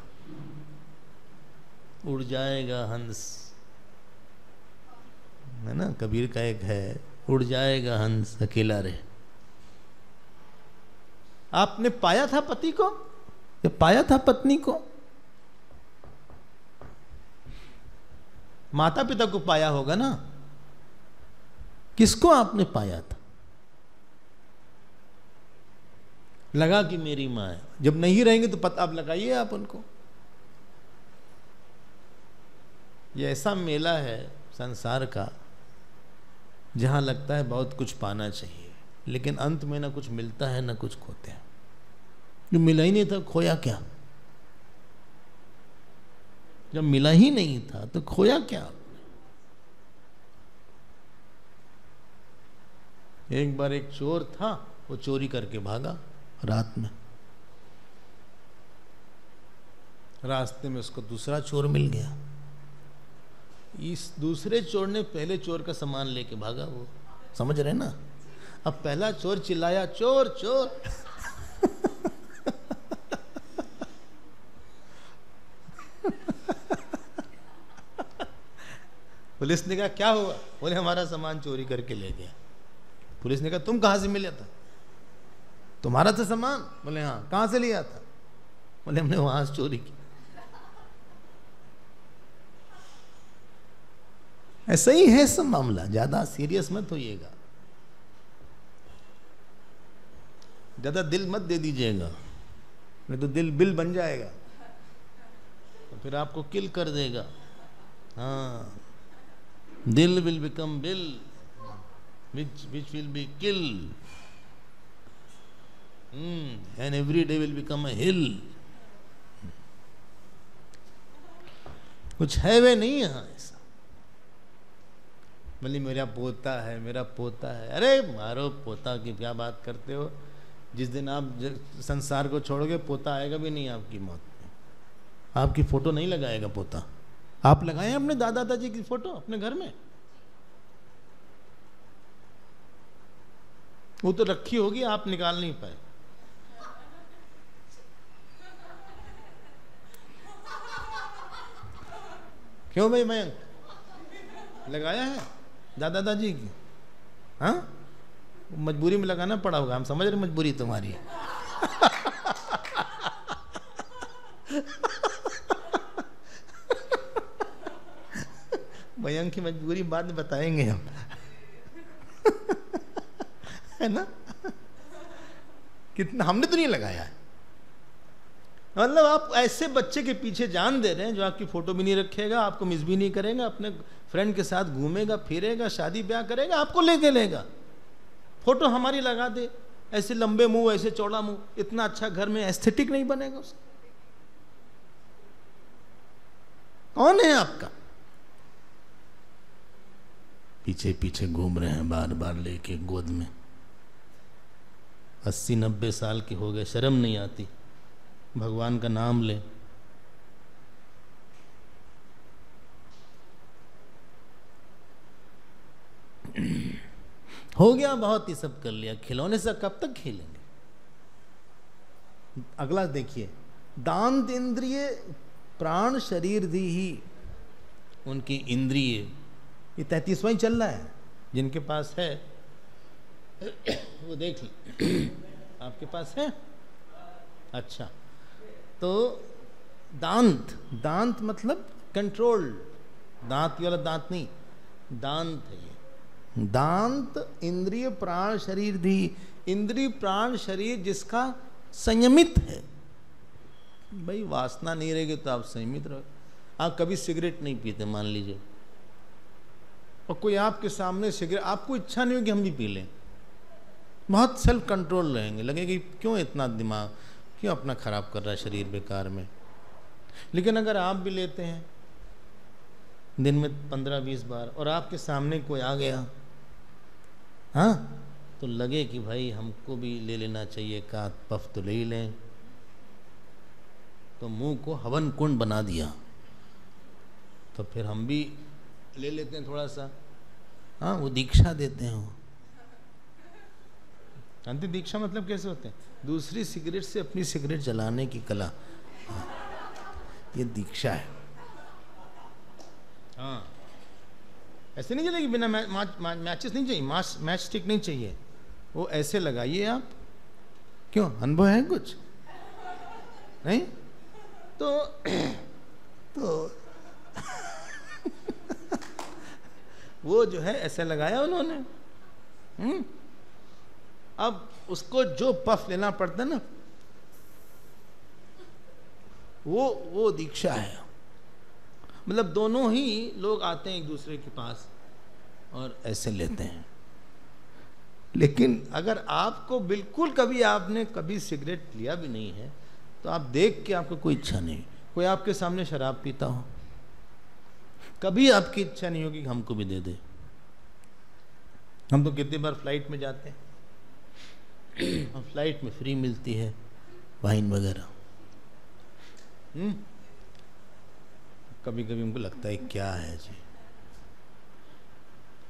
उड़ जाएगा हंस, है ना, कबीर का एक है, उड़ जाएगा हंस अकेला रहे। आपने पाया था पति को या पाया था पत्नी को? माता पिता को पाया होगा ना। किसको आपने पाया था? लगा कि मेरी मां है। जब नहीं रहेंगे तो पता आप लगाइए आप उनको। ये ऐसा मेला है संसार का जहां लगता है बहुत कुछ पाना चाहिए, लेकिन अंत में ना कुछ मिलता है ना कुछ खोते हैं। जो मिला ही नहीं था खोया क्या? जब मिला ही नहीं था तो खोया क्या? एक बार एक चोर था, वो चोरी करके भागा रात में। रास्ते में उसको दूसरा चोर मिल गया। इस दूसरे चोर ने पहले चोर का सामान लेके भागा। वो समझ रहे ना? अब पहला चोर चिल्लाया, चोर चोर। पुलिस ने कहा क्या हुआ? बोले हमारा सामान चोरी करके ले गया। पुलिस ने कहा तुम कहां से मिला था? तुम्हारा था सामान? बोले हाँ। कहां से लिया था? बोले हमने वहां से चोरी की। ऐसा ही है सब मामला, ज्यादा सीरियस मत होइएगा, ज्यादा दिल मत दे दीजिएगा, नहीं तो दिल बिल बन जाएगा तो फिर आपको किल कर देगा। हाँ, दिल will become bill which will be kill and every day will become a hill। कुछ है वे नहीं यहाँ ऐसा। बोली मेरा पोता है, मेरा पोता है। अरे मारो पोता की क्या बात करते हो? जिस दिन आप संसार को छोड़ोगे पोता आएगा भी नहीं आपकी मौत में। आपकी फोटो नहीं लगाएगा पोता। आप लगाए अपने दादा दादी की फोटो अपने घर में? वो तो रखी होगी, आप निकाल नहीं पाए। क्यों भाई? मैं लगाया है दादा दादी की? हाँ, मजबूरी में लगाना पड़ा होगा। हम समझ रहे मजबूरी तुम्हारी। मयंक की मजबूरी बाद में बताएंगे हम। है ना? कितना हमने तो नहीं लगाया है। मतलब आप ऐसे बच्चे के पीछे जान दे रहे हैं जो आपकी फोटो भी नहीं रखेगा, आपको मिस भी नहीं करेगा, अपने फ्रेंड के साथ घूमेगा फिरेगा, शादी ब्याह करेगा, आपको लेके लेगा। फोटो हमारी लगा दे, ऐसे लंबे मुंह, ऐसे चौड़ा मुंह, इतना अच्छा घर में एस्थेटिक नहीं बनेगा उसका। कौन है आपका? पीछे पीछे घूम रहे हैं बार बार लेके गोद में। 80-90 साल के हो गए, शर्म नहीं आती? भगवान का नाम ले। हो गया, बहुत ही सब कर लिया। खिलौने से कब तक खेलेंगे? अगला देखिए, दांत इंद्रिय प्राण शरीर दी ही। उनकी इंद्रिय, ये 33वां ही चल रहा है। जिनके पास है वो देख ली। आपके पास है? अच्छा, तो दांत, दांत मतलब कंट्रोल। दांत वाला दांत नहीं, दांत है ये। दांत इंद्रिय प्राण शरीर दी। इंद्रिय प्राण शरीर जिसका संयमित है। भाई वासना नहीं रहेगी तो आप संयमित रहो। आप कभी सिगरेट नहीं पीते मान लीजिए, और कोई आपके सामने सिगरेट, आपको इच्छा नहीं होगी हम भी पी लें, बहुत सेल्फ कंट्रोल रहेंगे, लगे कि क्यों इतना दिमाग, क्यों अपना खराब कर रहा है शरीर बेकार में। लेकिन अगर आप भी लेते हैं दिन में 15-20 बार और आपके सामने कोई आ गया, हाँ, तो लगे कि भाई हमको भी ले लेना चाहिए, का पफ तो ले ही लें, तो मुंह को हवन कुंड बना दिया, तो फिर हम भी ले लेते हैं थोड़ा सा। हाँ, वो दीक्षा देते हैं। वो अंति दीक्षा मतलब कैसे होते हैं? दूसरी सिगरेट से अपनी सिगरेट जलाने की कला, हाँ, ये दीक्षा है। हाँ, ऐसे नहीं चलेगी, बिना मैचेस नहीं चाहिए, मैच स्टिक नहीं चाहिए, वो ऐसे लगाइए आप। क्यों, अनुभव है कुछ नहीं? तो वो जो है ऐसे लगाया उन्होंने। अब उसको जो पफ लेना पड़ता है ना, वो दीक्षा है। मतलब दोनों ही लोग आते हैं एक दूसरे के पास और ऐसे लेते हैं। लेकिन अगर आपको बिल्कुल कभी आपने कभी सिगरेट लिया भी नहीं है, तो आप देख के आपको कोई इच्छा नहीं, कोई आपके सामने शराब पीता हो, कभी आपकी इच्छा नहीं होगी कि हमको भी दे दे। हम तो कितनी बार फ्लाइट में जाते हैं, हम फ्लाइट में फ्री मिलती है वाइन वगैरह। कभी कभी हमको लगता है क्या है जी,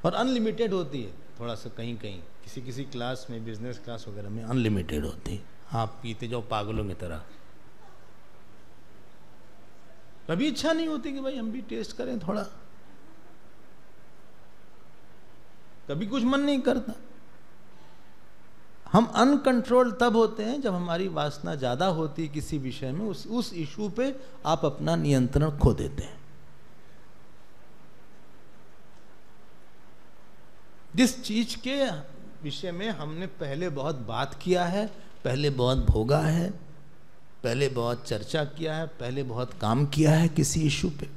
और अनलिमिटेड होती है। थोड़ा सा कहीं कहीं किसी किसी क्लास में, बिजनेस क्लास वगैरह में अनलिमिटेड होती है, आप पीते जाओ पागलों की तरह। कभी इच्छा नहीं होती कि भाई हम भी टेस्ट करें थोड़ा, कभी कुछ मन नहीं करता। हम अनकंट्रोल तब होते हैं जब हमारी वासना ज्यादा होती है किसी विषय में, उस इशू पे आप अपना नियंत्रण खो देते हैं। जिस चीज के विषय में हमने पहले बहुत बात किया है, पहले बहुत भोगा है, पहले बहुत चर्चा किया है, पहले बहुत काम किया है किसी इशू पे,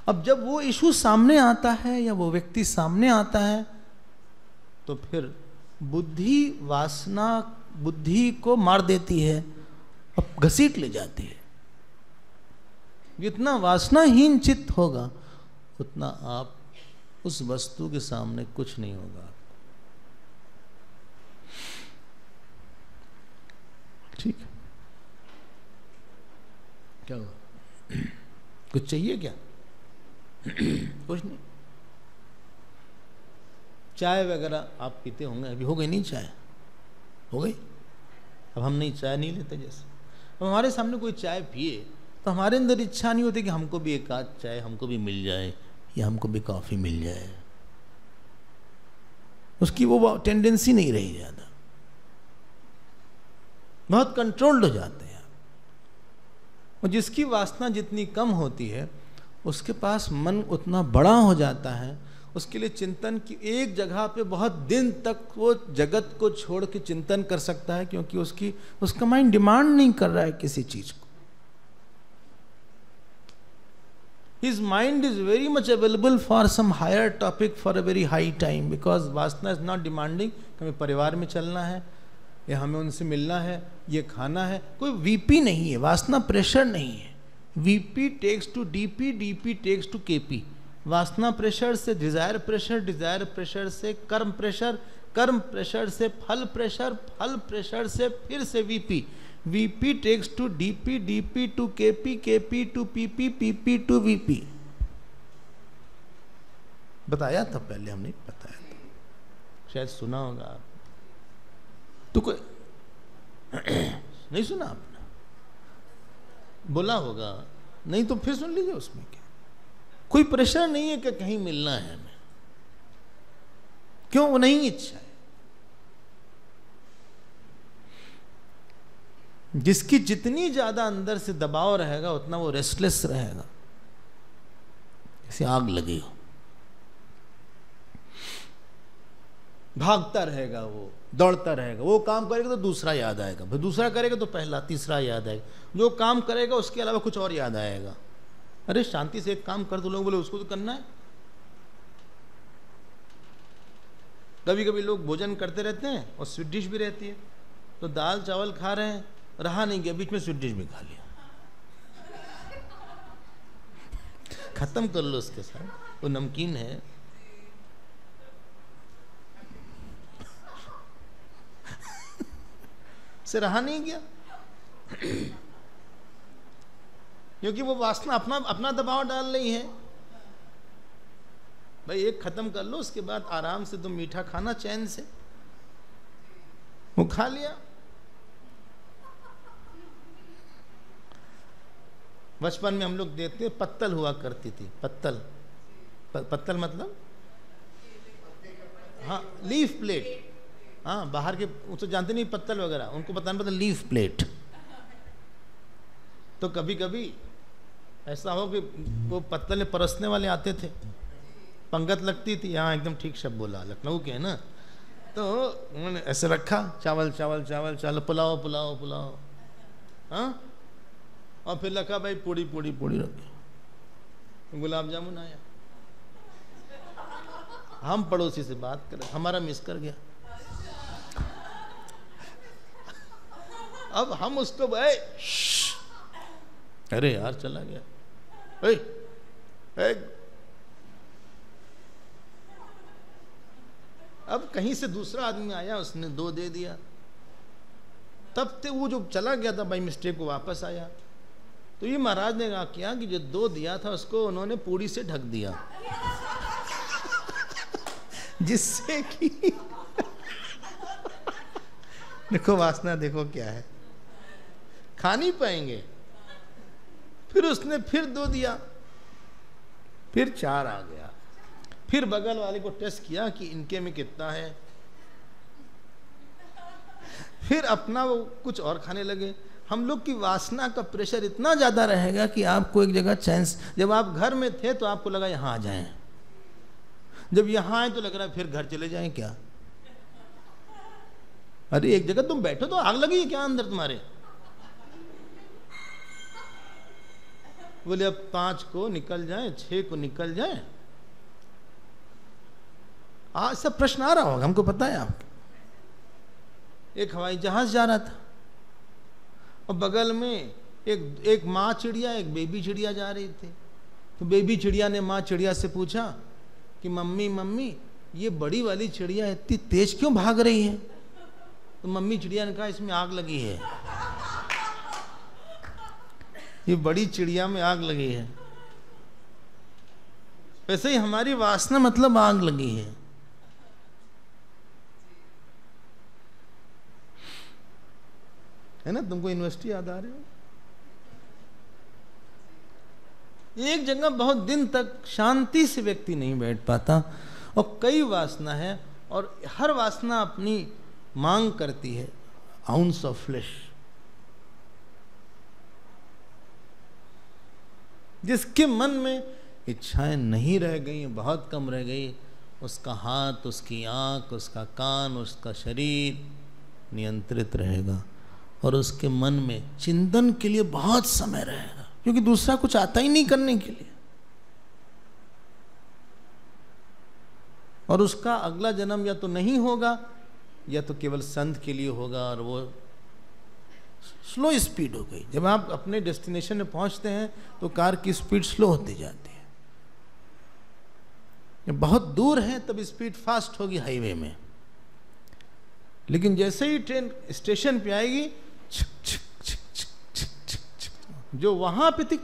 अब जब वो इशू सामने आता है या वो व्यक्ति सामने आता है, तो फिर बुद्धि वासना बुद्धि को मार देती है और घसीट ले जाती है। जितना वासनाहीन चित्त होगा उतना आप उस वस्तु के सामने कुछ नहीं होगा। ठीक है, क्या हुआ? कुछ चाहिए क्या? कुछ नहीं। चाय वगैरह आप पीते होंगे, अभी हो गई नहीं चाय? हो गई। अब हम नहीं, चाय नहीं लेते। जैसे अब हमारे सामने कोई चाय पिए तो हमारे अंदर इच्छा नहीं होती कि हमको भी एक आध चाय हमको भी मिल जाए या हमको भी कॉफी मिल जाए। उसकी वो टेंडेंसी नहीं रही ज्यादा, बहुत कंट्रोल्ड हो जाते हैं। और जिसकी वासना जितनी कम होती है उसके पास मन उतना बड़ा हो जाता है, उसके लिए चिंतन की एक जगह पे बहुत दिन तक वो जगत को छोड़ के चिंतन कर सकता है, क्योंकि उसका माइंड डिमांड नहीं कर रहा है किसी चीज को। His mind is very much available for some higher topic for a very high time, because वासना is not demanding कि हमें परिवार में चलना है या हमें उनसे मिलना है, ये खाना है। कोई वीपी नहीं है, वासना प्रेशर नहीं है। VP takes to DP, DP takes to KP. वासना प्रेशर से डिजायर प्रेशर, डिजायर प्रेशर से कर्म प्रेशर, कर्म प्रेशर से फल प्रेशर, फल प्रेशर से फिर से VP. VP takes to DP, DP to KP, KP to PP, PP to VP. बताया था पहले, हमने बताया था, शायद सुना होगा आप तो। कोई नहीं सुना आपने? बोला होगा, नहीं तो फिर सुन लीजिए। उसमें क्या, कोई प्रेशर नहीं है कि कहीं मिलना है हमें। क्यों? वो नहीं इच्छा है। जिसकी जितनी ज्यादा अंदर से दबाव रहेगा उतना वो रेस्टलेस रहेगा, जैसे आग लगी हो, भागता रहेगा, वो दौड़ता रहेगा। वो काम करेगा तो दूसरा याद आएगा, फिर दूसरा करेगा तो पहला, तीसरा याद आएगा। जो काम करेगा उसके अलावा कुछ और याद आएगा। अरे शांति से एक काम कर, तो लोग बोले उसको तो करना है, कभी कभी लोग भोजन करते रहते हैं और स्वीट डिश भी रहती है, तो दाल चावल खा रहे हैं, रहा नहीं गया, बीच में स्वीट डिश भी खा लिया। खत्म कर लो उसके साथ, वो नमकीन है। से रहा नहीं गया, क्योंकि वो वासना अपना अपना दबाव डाल रही है। भाई एक खत्म कर लो, उसके बाद आराम से तुम मीठा खाना चैन से। वो खा लिया। बचपन में हम लोग देखते हैं पत्तल हुआ करती थी, पत्तल। पत्तल मतलब हाँ लीफ प्लेट। हाँ बाहर के तो जानते नहीं पत्तल वगैरह, उनको पता नहीं पता लीफ प्लेट। तो कभी कभी ऐसा हो कि वो पत्तल में परसने वाले आते थे, पंगत लगती थी। यहाँ एकदम ठीक शब्द बोला, लखनऊ के है ना। तो उन्होंने ऐसे रखा, चावल चावल चावल चावल, पुलाव पुलाव पुलाव, हाँ, और फिर रखा भाई पूड़ी पूड़ी पूड़ी रखी, गुलाब जामुन आया। हम पड़ोसी से बात कर, हमारा मिस कर गया। अब हम उसको भाई अरे यार चला गया, अब कहीं से दूसरा आदमी आया, उसने 2 दे दिया। तब ते वो जो चला गया था बाई मिस्टेक, को वापस आया। तो ये महाराज ने कहा किया कि जो 2 दिया था उसको उन्होंने पूड़ी से ढक दिया, जिससे कि देखो वासना देखो क्या है, खा नहीं पाएंगे। फिर उसने फिर 2 दिया, फिर 4 आ गया। फिर बगल वाले को टेस्ट किया कि इनके में कितना है। फिर अपना वो कुछ और खाने लगे। हम लोग की वासना का प्रेशर इतना ज्यादा रहेगा कि आपको एक जगह चांस, जब आप घर में थे तो आपको लगा यहां आ जाएं, जब यहां आए तो लग रहा है फिर घर चले जाएं क्या। अरे एक जगह तुम बैठो तो आग लगी है क्या अंदर तुम्हारे। बोले अब 5 को निकल जाए, 6 को निकल जाए। आज सब प्रश्न आ रहा होगा, हमको पता है। आपको एक हवाई जहाज जा रहा था और बगल में एक माँ चिड़िया, एक बेबी चिड़िया जा रही थी। तो बेबी चिड़िया ने माँ चिड़िया से पूछा कि मम्मी मम्मी ये बड़ी वाली चिड़िया इतनी तेज क्यों भाग रही है। तो मम्मी चिड़िया ने कहा इसमें आग लगी है, ये बड़ी चिड़िया में आग लगी है। वैसे ही हमारी वासना मतलब आग लगी है। है ना, तुमको यूनिवर्सिटी याद आ रही हो। एक जगह बहुत दिन तक शांति से व्यक्ति नहीं बैठ पाता, और कई वासना है, और हर वासना अपनी मांग करती है आउंस ऑफ फ्लेश। जिसके मन में इच्छाएं नहीं रह गई, बहुत कम रह गई, उसका हाथ, उसकी आंख, उसका कान, उसका शरीर नियंत्रित रहेगा, और उसके मन में चिंतन के लिए बहुत समय रहेगा, क्योंकि दूसरा कुछ आता ही नहीं करने के लिए। और उसका अगला जन्म या तो नहीं होगा या तो केवल संत के लिए होगा, और वो स्लो स्पीड हो गई। जब आप अपने डेस्टिनेशन में पहुंचते हैं तो कार की स्पीड स्लो होती जाती है। जब बहुत दूर है तब स्पीड फास्ट होगी हाईवे में, लेकिन जैसे ही ट्रेन स्टेशन पे आएगी, जो वहां पे थी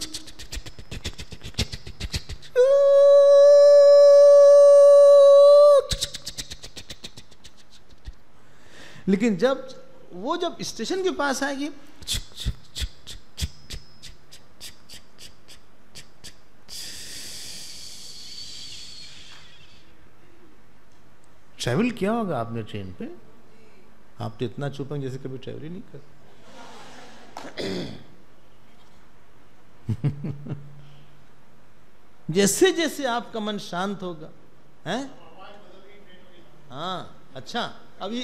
लेकिन जब स्टेशन के पास आएगी, ट्रैवल किया होगा आपने ट्रेन पे, आप तो इतना चुप हैं जैसे कभी ट्रैवल ही नहीं कर। जैसे जैसे आपका मन शांत होगा, हैं? हाँ अच्छा, अभी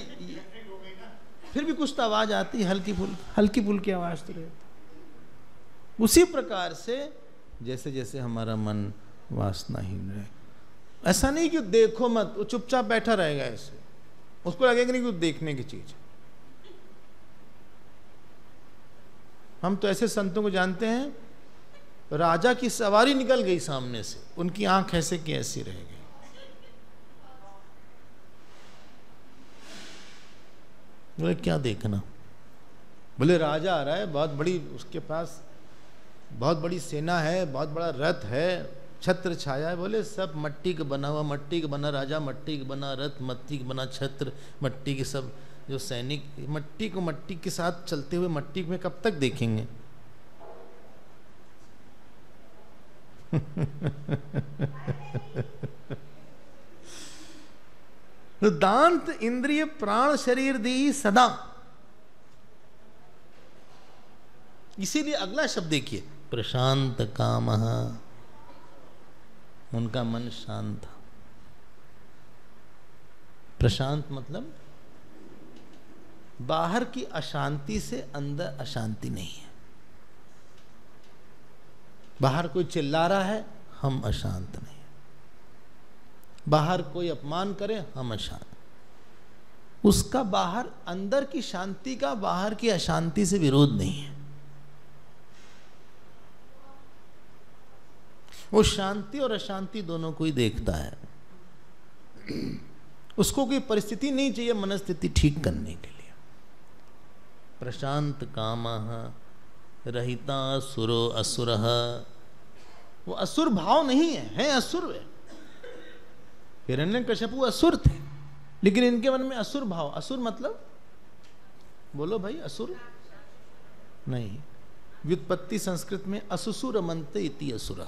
फिर भी कुछ तो आवाज आती है, हल्की फुल्की आवाज तो रहती। उसी प्रकार से जैसे जैसे हमारा मन वासनाहीन रहे, ऐसा नहीं कि देखो मत, वो चुपचाप बैठा रहेगा ऐसे, उसको लगेगा नहीं कि देखने की चीज। हम तो ऐसे संतों को जानते हैं, राजा की सवारी निकल गई सामने से, उनकी आंख ऐसे की ऐसी रह गई। बोले क्या देखना? बोले राजा आ रहा है, बहुत बड़ी उसके पास बहुत बड़ी सेना है, बहुत बड़ा रथ है, छत्र छाया है। बोले सब मट्टी का बना हुआ, मट्टी का बना राजा, मट्टी का बना रथ, मट्टी का बना छत्र, मट्टी के सब जो सैनिक, मट्टी को मट्टी के साथ चलते हुए मट्टी में कब तक देखेंगे? दांत इंद्रिय प्राण शरीर दी सदा। इसीलिए अगला शब्द देखिए, प्रशांत कामः, उनका मन शांत था। प्रशांत मतलब बाहर की अशांति से अंदर अशांति नहीं है। बाहर कोई चिल्ला रहा है, हम अशांत नहीं। बाहर कोई अपमान करे, हम अशांत। उसका बाहर, अंदर की शांति का बाहर की अशांति से विरोध नहीं है। वो शांति और अशांति दोनों को ही देखता है। उसको कोई परिस्थिति नहीं चाहिए मनस्थिति ठीक करने के लिए। प्रशांत कामः रहिता सुरो असुरः। वो असुर भाव नहीं है असुर है। हिरण्यकशिपु असुर थे, लेकिन इनके मन में असुर भाव। असुर मतलब बोलो भाई, असुर नहीं। व्युत्पत्ति संस्कृत में असुसु रमन्ते इति असुर।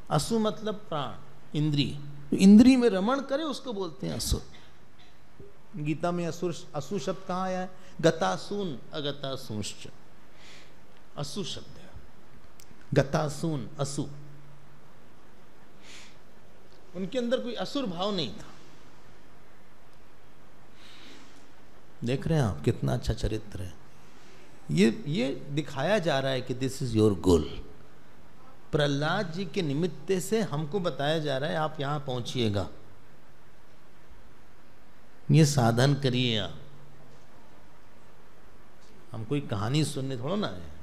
असु मतलब प्राण, इंद्रिय। इंद्रिय में रमण करे उसको बोलते हैं असुर। गीता में असुर, असु शब्द कहाँ आया है? गतासून अगतासूंश्च, असु शब्द है। गतासून असु, उनके अंदर कोई असुर भाव नहीं था। देख रहे हैं आप कितना अच्छा चरित्र है। ये दिखाया जा रहा है कि this is your goal. Prahlad ji के निमित्त से हमको बताया जा रहा है आप यहां पहुंचिएगा, ये साधन करिए आप। हम कोई कहानी सुनने थोड़ा ना है।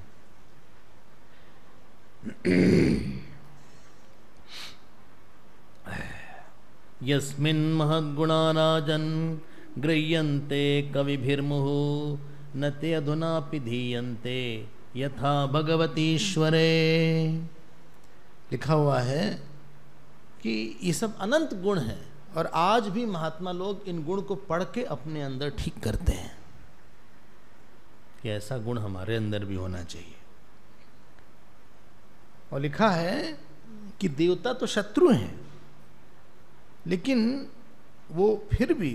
यस्मिन् महद्गुणा राजन् गृह्यन्ते कविभिर्मुहु न ते अधुनापि धीयन्ते यथा भगवतीश्वरे। लिखा हुआ है कि ये सब अनंत गुण हैं और आज भी महात्मा लोग इन गुण को पढ़ के अपने अंदर ठीक करते हैं कि ऐसा गुण हमारे अंदर भी होना चाहिए। और लिखा है कि देवता तो शत्रु हैं, लेकिन वो फिर भी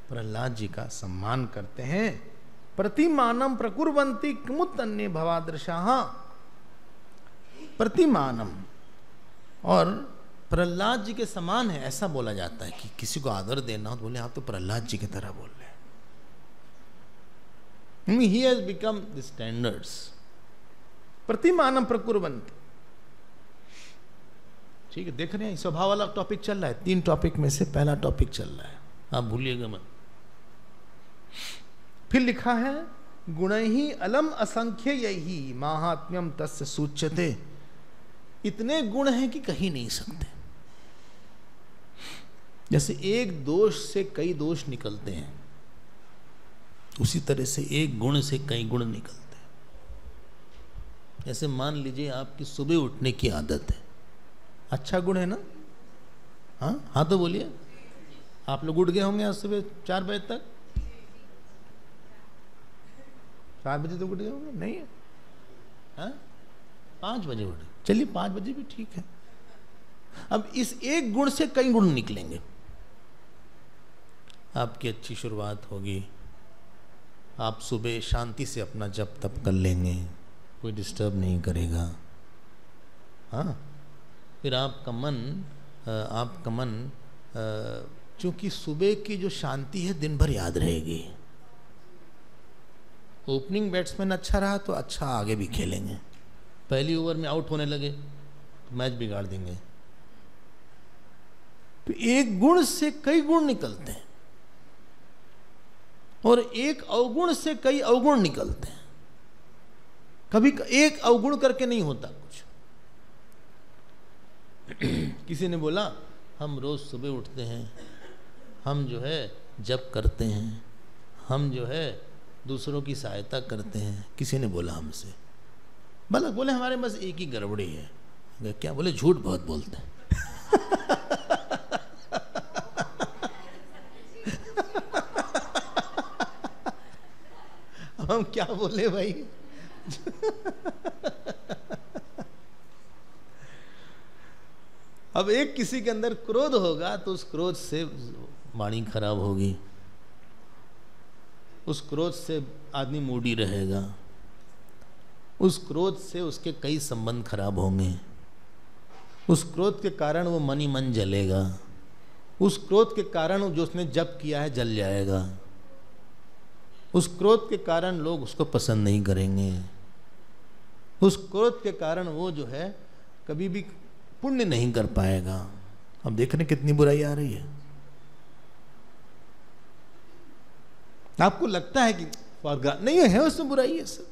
प्रहलाद जी का सम्मान करते हैं। प्रतिमानम प्रकुर्वन्ति किमुत अन्ये भवादृशाः। प्रतिमानम, और प्रहलाद जी के समान है ऐसा बोला जाता है कि किसी को आदर देना हो तो बोले आप तो प्रहलाद जी की तरह बोल रहे हैं। He has become the standards. प्रतिमानम प्रकुर्वन्ति, ठीक है। देख रहे हैं स्वभाव वाला टॉपिक चल रहा है। 3 टॉपिक में से पहला टॉपिक चल रहा है, आप भूलिएगा मत। फिर लिखा है गुण ही अलम असंख्य यही माहात्म्यम तस्य सूच्यते। इतने गुण हैं कि कहीं नहीं सकते। जैसे एक दोष से कई दोष निकलते हैं, उसी तरह से एक गुण से कई गुण निकलते हैं। जैसे मान लीजिए आपकी सुबह उठने की आदत है, अच्छा गुण है ना? हाँ तो बोलिए। आप लोग उठ गए होंगे आज सुबह 4 बजे तक? 4 बजे तो उठ गए होंगे? नहीं है? हाँ, 5 बजे उठे। चलिए 5 बजे भी ठीक है। अब इस एक गुण से कई गुण निकलेंगे। आपकी अच्छी शुरुआत होगी, आप सुबह शांति से अपना जप तप कर लेंगे, कोई डिस्टर्ब नहीं करेगा। हाँ, फिर आपका मन चूंकि सुबह की जो शांति है दिन भर याद रहेगी। ओपनिंग बैट्समैन अच्छा रहा तो अच्छा आगे भी खेलेंगे। पहली ओवर में आउट होने लगे तो मैच बिगाड़ देंगे। तो एक गुण से कई गुण निकलते हैं। और एक अवगुण से कई अवगुण निकलते हैं। कभी एक अवगुण करके नहीं होता कुछ। किसी ने बोला हम रोज सुबह उठते हैं, हम जो है जप करते हैं, हम जो है दूसरों की सहायता करते हैं। किसी ने बोला हमसे, बोले हमारे बस एक ही गड़बड़ी है। क्या? बोले झूठ बहुत बोलते हैं। हम क्या बोले भाई? अब एक किसी के अंदर क्रोध होगा तो उस क्रोध से वाणी खराब होगी, उस क्रोध से आदमी मूडी रहेगा, उस क्रोध से उसके कई संबंध खराब होंगे, उस क्रोध के कारण वो मन ही मन जलेगा, उस क्रोध के कारण जो उसने जप किया है जल जाएगा, उस क्रोध के कारण लोग उसको पसंद नहीं करेंगे, उस क्रोध के कारण वो जो है कभी भी पुण्य नहीं कर पाएगा। अब देख रहे कितनी बुराई आ रही है। आपको लगता है कि नहीं है उसमें बुराई है सब।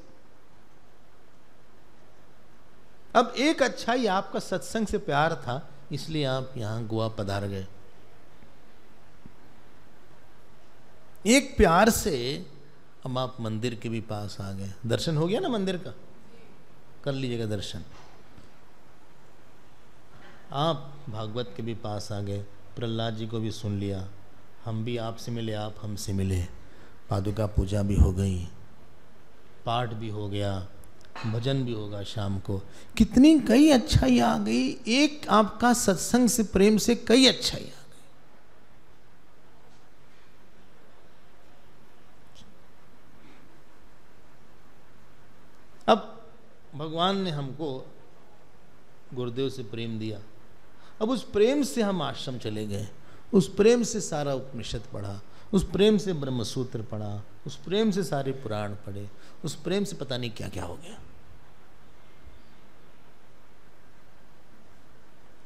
अब एक अच्छाई आपका सत्संग से प्यार था, इसलिए आप यहां गोवा पधार गए। एक प्यार से अब आप मंदिर के भी पास आ गए। दर्शन हो गया ना मंदिर का? कर लीजिएगा दर्शन। आप भागवत के भी पास आ गए, प्रहलाद जी को भी सुन लिया, हम भी आपसे मिले, आप हमसे मिले, पादुका पूजा भी हो गई, पाठ भी हो गया, भजन भी होगा शाम को। कितनी कई अच्छाई आ गई। एक आपका सत्संग से प्रेम से कई अच्छाई आ गई। अब भगवान ने हमको गुरुदेव से प्रेम दिया। अब उस प्रेम से हम आश्रम चले गए, उस प्रेम से सारा उपनिषद पढ़ा, उस प्रेम से ब्रह्मसूत्र पढ़ा, उस प्रेम से सारे पुराण पढ़े, उस प्रेम से पता नहीं क्या क्या हो गया।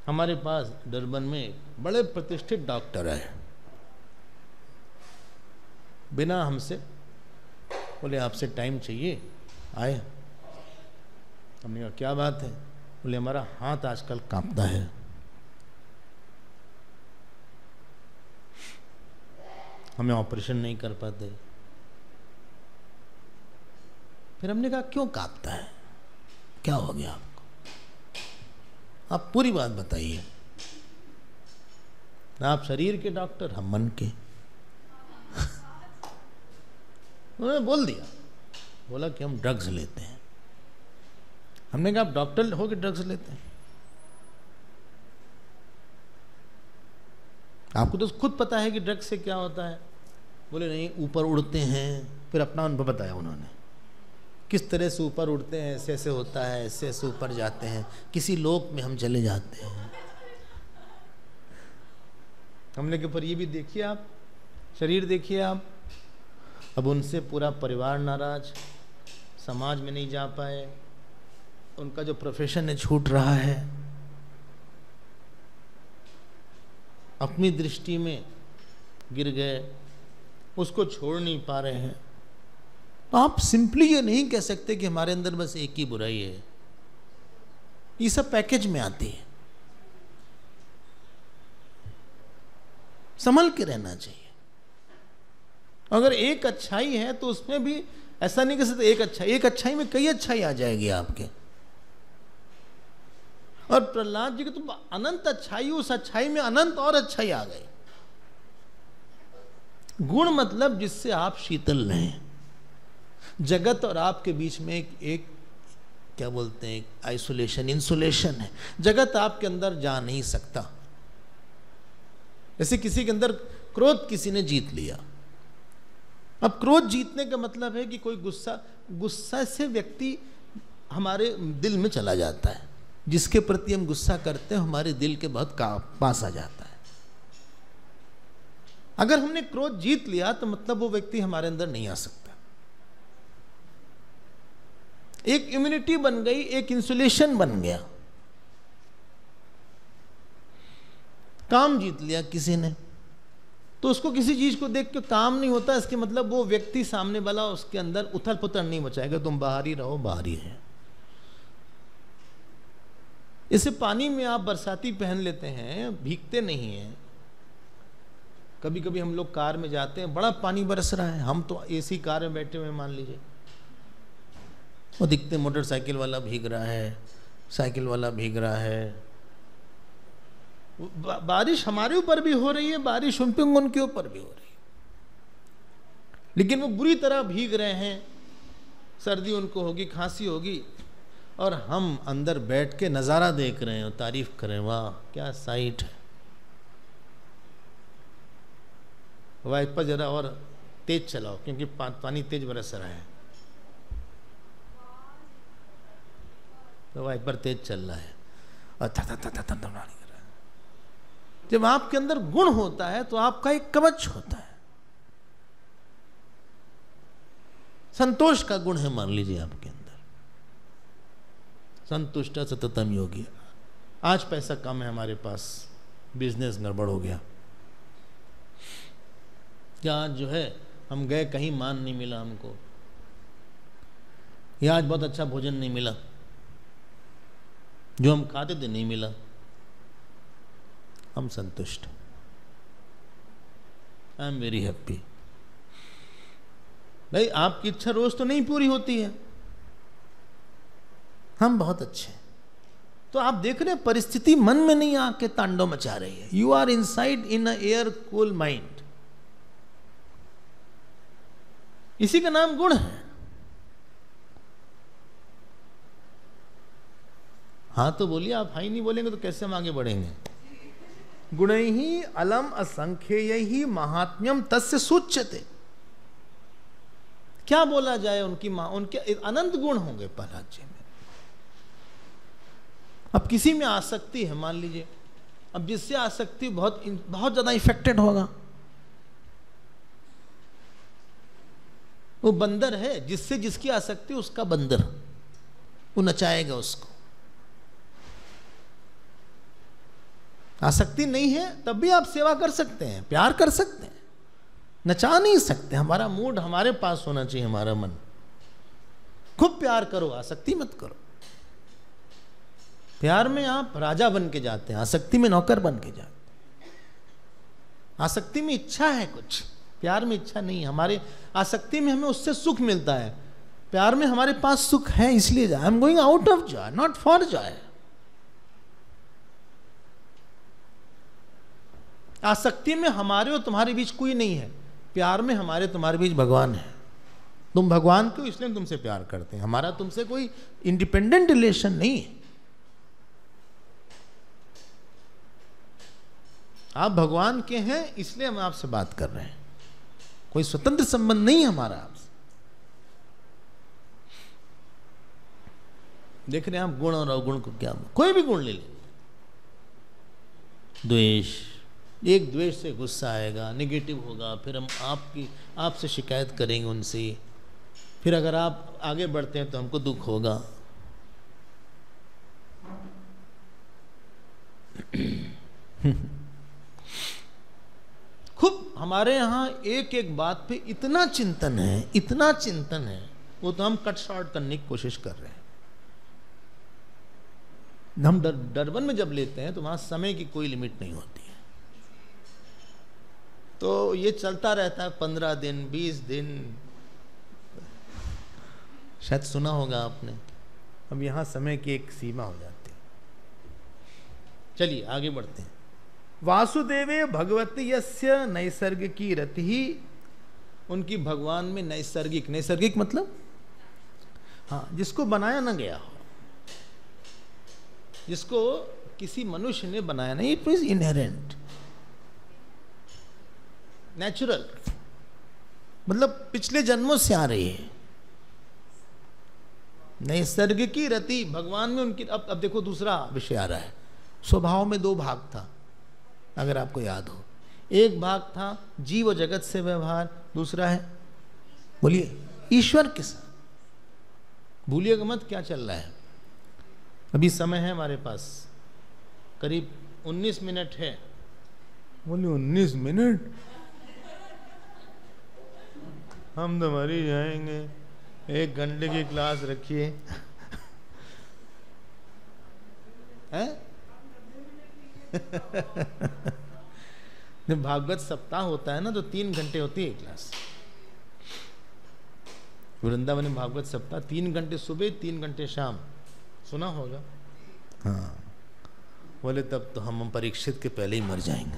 हमारे पास डरबन में बड़े प्रतिष्ठित डॉक्टर है, बिना हमसे बोले आपसे टाइम चाहिए, आए। हमने कहा क्या बात है? बोले हमारा हाथ आजकल कांपता है। हमें ऑपरेशन नहीं कर पाते। फिर हमने कहा क्यों कांपता है, क्या हो गया आपको? आप पूरी बात बताइए। आप शरीर के डॉक्टर, हम मन के। उन्होंने बोल दिया, बोला कि हम ड्रग्स लेते हैं। हमने कहा आप डॉक्टर हो के ड्रग्स लेते हैं? आपको तो खुद पता है कि ड्रग्स से क्या होता है। बोले नहीं, ऊपर उड़ते हैं। फिर अपना अनुभव बताया उन्होंने, किस तरह से ऊपर उड़ते हैं, ऐसे ऐसे होता है, ऐसे ऐसे ऊपर जाते हैं, किसी लोक में हम चले जाते हैं। हमने के पर ये भी देखिए आप, शरीर देखिए आप। अब उनसे पूरा परिवार नाराज, समाज में नहीं जा पाए, उनका जो प्रोफेशन है छूट रहा है, अपनी दृष्टि में गिर गए, उसको छोड़ नहीं पा रहे हैं। तो आप सिंपली ये नहीं कह सकते कि हमारे अंदर बस एक ही बुराई है। ये सब पैकेज में आती है। संभल के रहना चाहिए। अगर एक अच्छाई है तो उसमें भी ऐसा नहीं कह सकते एक अच्छाई में कई अच्छाई आ जाएगी आपके। और प्रहलाद जी की तो अनंत अच्छाई, उस अच्छाई में अनंत और अच्छाई आ गई। गुण मतलब जिससे आप शीतल रहें। जगत और आपके बीच में एक क्या बोलते हैं, आइसोलेशन, इंसुलेशन है। जगत आपके अंदर जा नहीं सकता। जैसे किसी के अंदर क्रोध किसी ने जीत लिया। अब क्रोध जीतने का मतलब है कि कोई गुस्सा से व्यक्ति हमारे दिल में चला जाता है। जिसके प्रति हम गुस्सा करते हैं हमारे दिल के बहुत पास आ जाता है। अगर हमने क्रोध जीत लिया तो मतलब वो व्यक्ति हमारे अंदर नहीं आ सकता। एक इम्यूनिटी बन गई, एक इंसुलेशन बन गया। काम जीत लिया किसी ने, तो उसको किसी चीज को देख के काम नहीं होता, इसके मतलब वो व्यक्ति सामने वाला उसके अंदर उथल पुथल नहीं मचाएगा, तुम बाहर ही रहो, बाहर ही है। इसे पानी में आप बरसाती पहन लेते हैं, भीगते नहीं हैं। कभी कभी हम लोग कार में जाते हैं, बड़ा पानी बरस रहा है, हम तो एसी कार में बैठे हुए मान लीजिए, वो दिखते मोटरसाइकिल वाला भीग रहा है, साइकिल वाला भीग रहा है। बारिश हमारे ऊपर भी हो रही है, बारिश उनके ऊपर भी हो रही है, लेकिन वो बुरी तरह भीग रहे हैं, सर्दी उनको होगी, खांसी होगी, और हम अंदर बैठ के नज़ारा देख रहे हैं और तारीफ करें, वाह क्या साइट है। वाइपर जरा और तेज चलाओ क्योंकि पानी तेज बरस रहा है, तो वाइपर तेज चल रहा है और कर रहा है। जब आपके अंदर गुण होता है तो आपका एक कवच होता है, संतोष का गुण है मान लीजिए आपके अंदर, संतुष्ट सततम योगी। आज पैसा कम है हमारे पास, बिजनेस गड़बड़ हो गया, या आज जो है हम गए कहीं मान नहीं मिला हमको, या आज बहुत अच्छा भोजन नहीं मिला, जो हम खाते थे नहीं मिला, हम संतुष्ट, आई एम वेरी हैप्पी। भाई आपकी इच्छा रोज तो नहीं पूरी होती है, हम बहुत अच्छे। तो आप देख रहे हैं परिस्थिति मन में नहीं आके तांडव मचा रही है, you are inside in a air cool mind. इसी का नाम गुण है। हाँ तो बोलिए, आप हाई नहीं बोलेंगे तो कैसे हम आगे बढ़ेंगे। गुण ही अलम असंख्येय ही महात्म्यम तस्य सूच्यते। क्या बोला जाए, उनके अनंत गुण होंगे प्रहलाद जी में। अब किसी में आसक्ति है मान लीजिए, अब जिससे आसक्ति बहुत ज्यादा इफेक्टेड होगा, वो बंदर है, जिससे जिसकी आसक्ति उसका बंदर, वो नचाएगा उसको। आसक्ति नहीं है तब भी आप सेवा कर सकते हैं, प्यार कर सकते हैं, नचा नहीं सकते। हमारा मूड हमारे पास होना चाहिए, हमारा मन। खूब प्यार करो, आसक्ति मत करो। प्यार में आप राजा बन के जाते हैं, आसक्ति में नौकर बन के जाते हैं। आसक्ति में इच्छा है कुछ, प्यार में इच्छा नहीं। हमारे आसक्ति में हमें उससे सुख मिलता है, प्यार में हमारे पास सुख है इसलिए I am going out of Joy, not for Joy. आसक्ति में हमारे और तुम्हारे बीच कोई नहीं है, प्यार में हमारे तुम्हारे बीच भगवान है। तुम भगवान को इसलिए हम तुमसे प्यार करते हैं, हमारा तुमसे कोई इंडिपेंडेंट रिलेशन नहीं है। आप भगवान के हैं इसलिए हम आपसे बात कर रहे हैं, कोई स्वतंत्र संबंध नहीं हमारा आपसे। देख रहे हैं आप गुण और अवगुण को, क्या कोई भी गुण ले लीजिए। द्वेष, एक द्वेष से गुस्सा आएगा, नेगेटिव होगा, फिर हम आपसे शिकायत करेंगे उनसे, फिर अगर आप आगे बढ़ते हैं तो हमको दुख होगा। खूब हमारे यहाँ एक एक बात पे इतना चिंतन है, इतना चिंतन है, वो तो हम कट शॉर्ट करने की कोशिश कर रहे हैं। हम डरबन में जब लेते हैं तो वहां समय की कोई लिमिट नहीं होती है, तो ये चलता रहता है 15 दिन 20 दिन, शायद सुना होगा आपने। अब यहां समय की एक सीमा हो जाती है। चलिए आगे बढ़ते हैं। वासुदेवे भगवती यस्य नैसर्गिकी रति, उनकी भगवान में नैसर्गिक मतलब हाँ, जिसको बनाया ना गया हो, जिसको किसी मनुष्य ने बनाया नहीं, इट मींस इनहेरेंट, नेचुरल, मतलब पिछले जन्मों से आ रही है। नैसर्गिकी रति, भगवान में उनकी। अब देखो दूसरा विषय आ रहा है। स्वभाव में 2 भाग था, अगर आपको याद हो। एक भाग था जीव और जगत से व्यवहार, दूसरा है बोलिए ईश्वर के साथ। भूलिएगा मत क्या चल रहा है। अभी समय है हमारे पास, करीब 19 मिनट है। बोलिए 19 मिनट, हम तो मर ही जाएंगे, 1 घंटे की क्लास रखिए। हैं? जब भागवत सप्ताह होता है ना तो 3 घंटे होती है क्लास। वृंदावन में भागवत सप्ताह 3 घंटे सुबह, 3 घंटे शाम, सुना होगा। हाँ, बोले तब तो हम परीक्षित के पहले ही मर जाएंगे।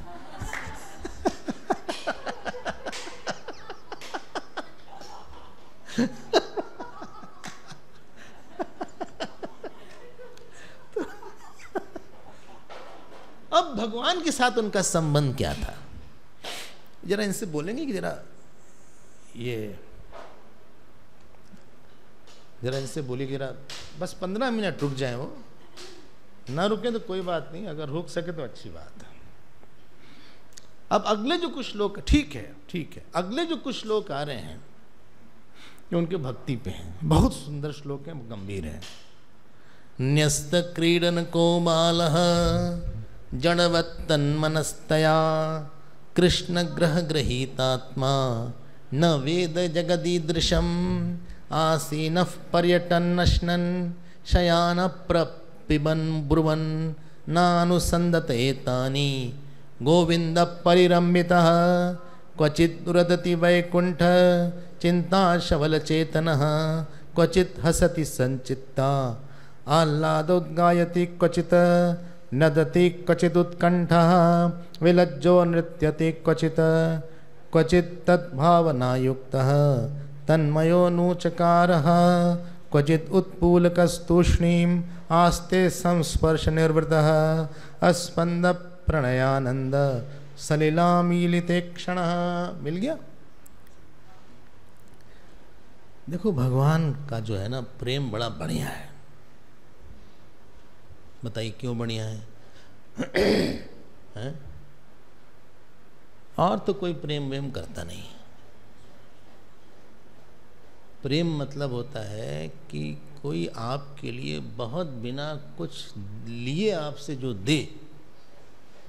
अब भगवान के साथ उनका संबंध क्या था, जरा इनसे बोलेंगे कि जरा इनसे बोलिए कि जरा बस 15 मिनट रुक जाए। वो ना रुके तो कोई बात नहीं, अगर रुक सके तो अच्छी बात है। अब अगले जो कुछ लोग, ठीक है, अगले जो कुछ लोग आ रहे हैं ये उनके भक्ति पे हैं। बहुत सुंदर श्लोक हैं, गंभीर हैं। न्यस्त क्रीडन को बालः जड़वत्तन्मनस्तया कृष्ण ग्रह गृहीतात्मा न वेद जगदीदृशम आसीनः पर्यटन्नश्नन् शयान प्रपिबन् ब्रुवन् नानुसन्दते तानि गोविंद परिरम्भितः क्वचित् रुदति वैकुंठ चिंता शवल चेतनः क्वचित् हसति संचित्ता आह्लादोद्गायति क्वचित् नदति क्वचिदुत्कण्ठः विलज्जो नृत्यति क्वचित् तद्भावनायुक्तः तन्मयो नूचकारः क्वचित् उत्पूलकस्तूष्णीम् आस्ते संस्पर्श निर्वृतः अस्पंद प्रणयानंद सलिलामीलिते क्षणः। मिल गया। देखो भगवान का जो है ना प्रेम बड़ा बढ़िया है। बताइए क्यों बढ़िया है? हैं? और तो कोई प्रेम वेम करता नहीं। प्रेम मतलब होता है कि कोई आपके लिए बहुत बिना कुछ लिए आपसे जो दे,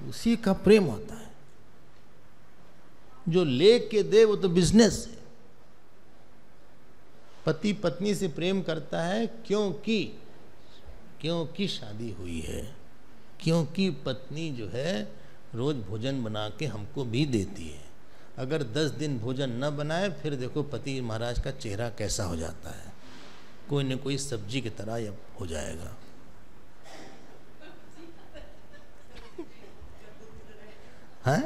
उसी का प्रेम होता है। जो ले के दे वो तो बिजनेस है। पति पत्नी से प्रेम करता है क्योंकि शादी हुई है, क्योंकि पत्नी जो है रोज भोजन बना के हमको भी देती है। अगर 10 दिन भोजन न बनाए फिर देखो पति महाराज का चेहरा कैसा हो जाता है, कोई न कोई सब्जी की तरह हो जाएगा। हाँ,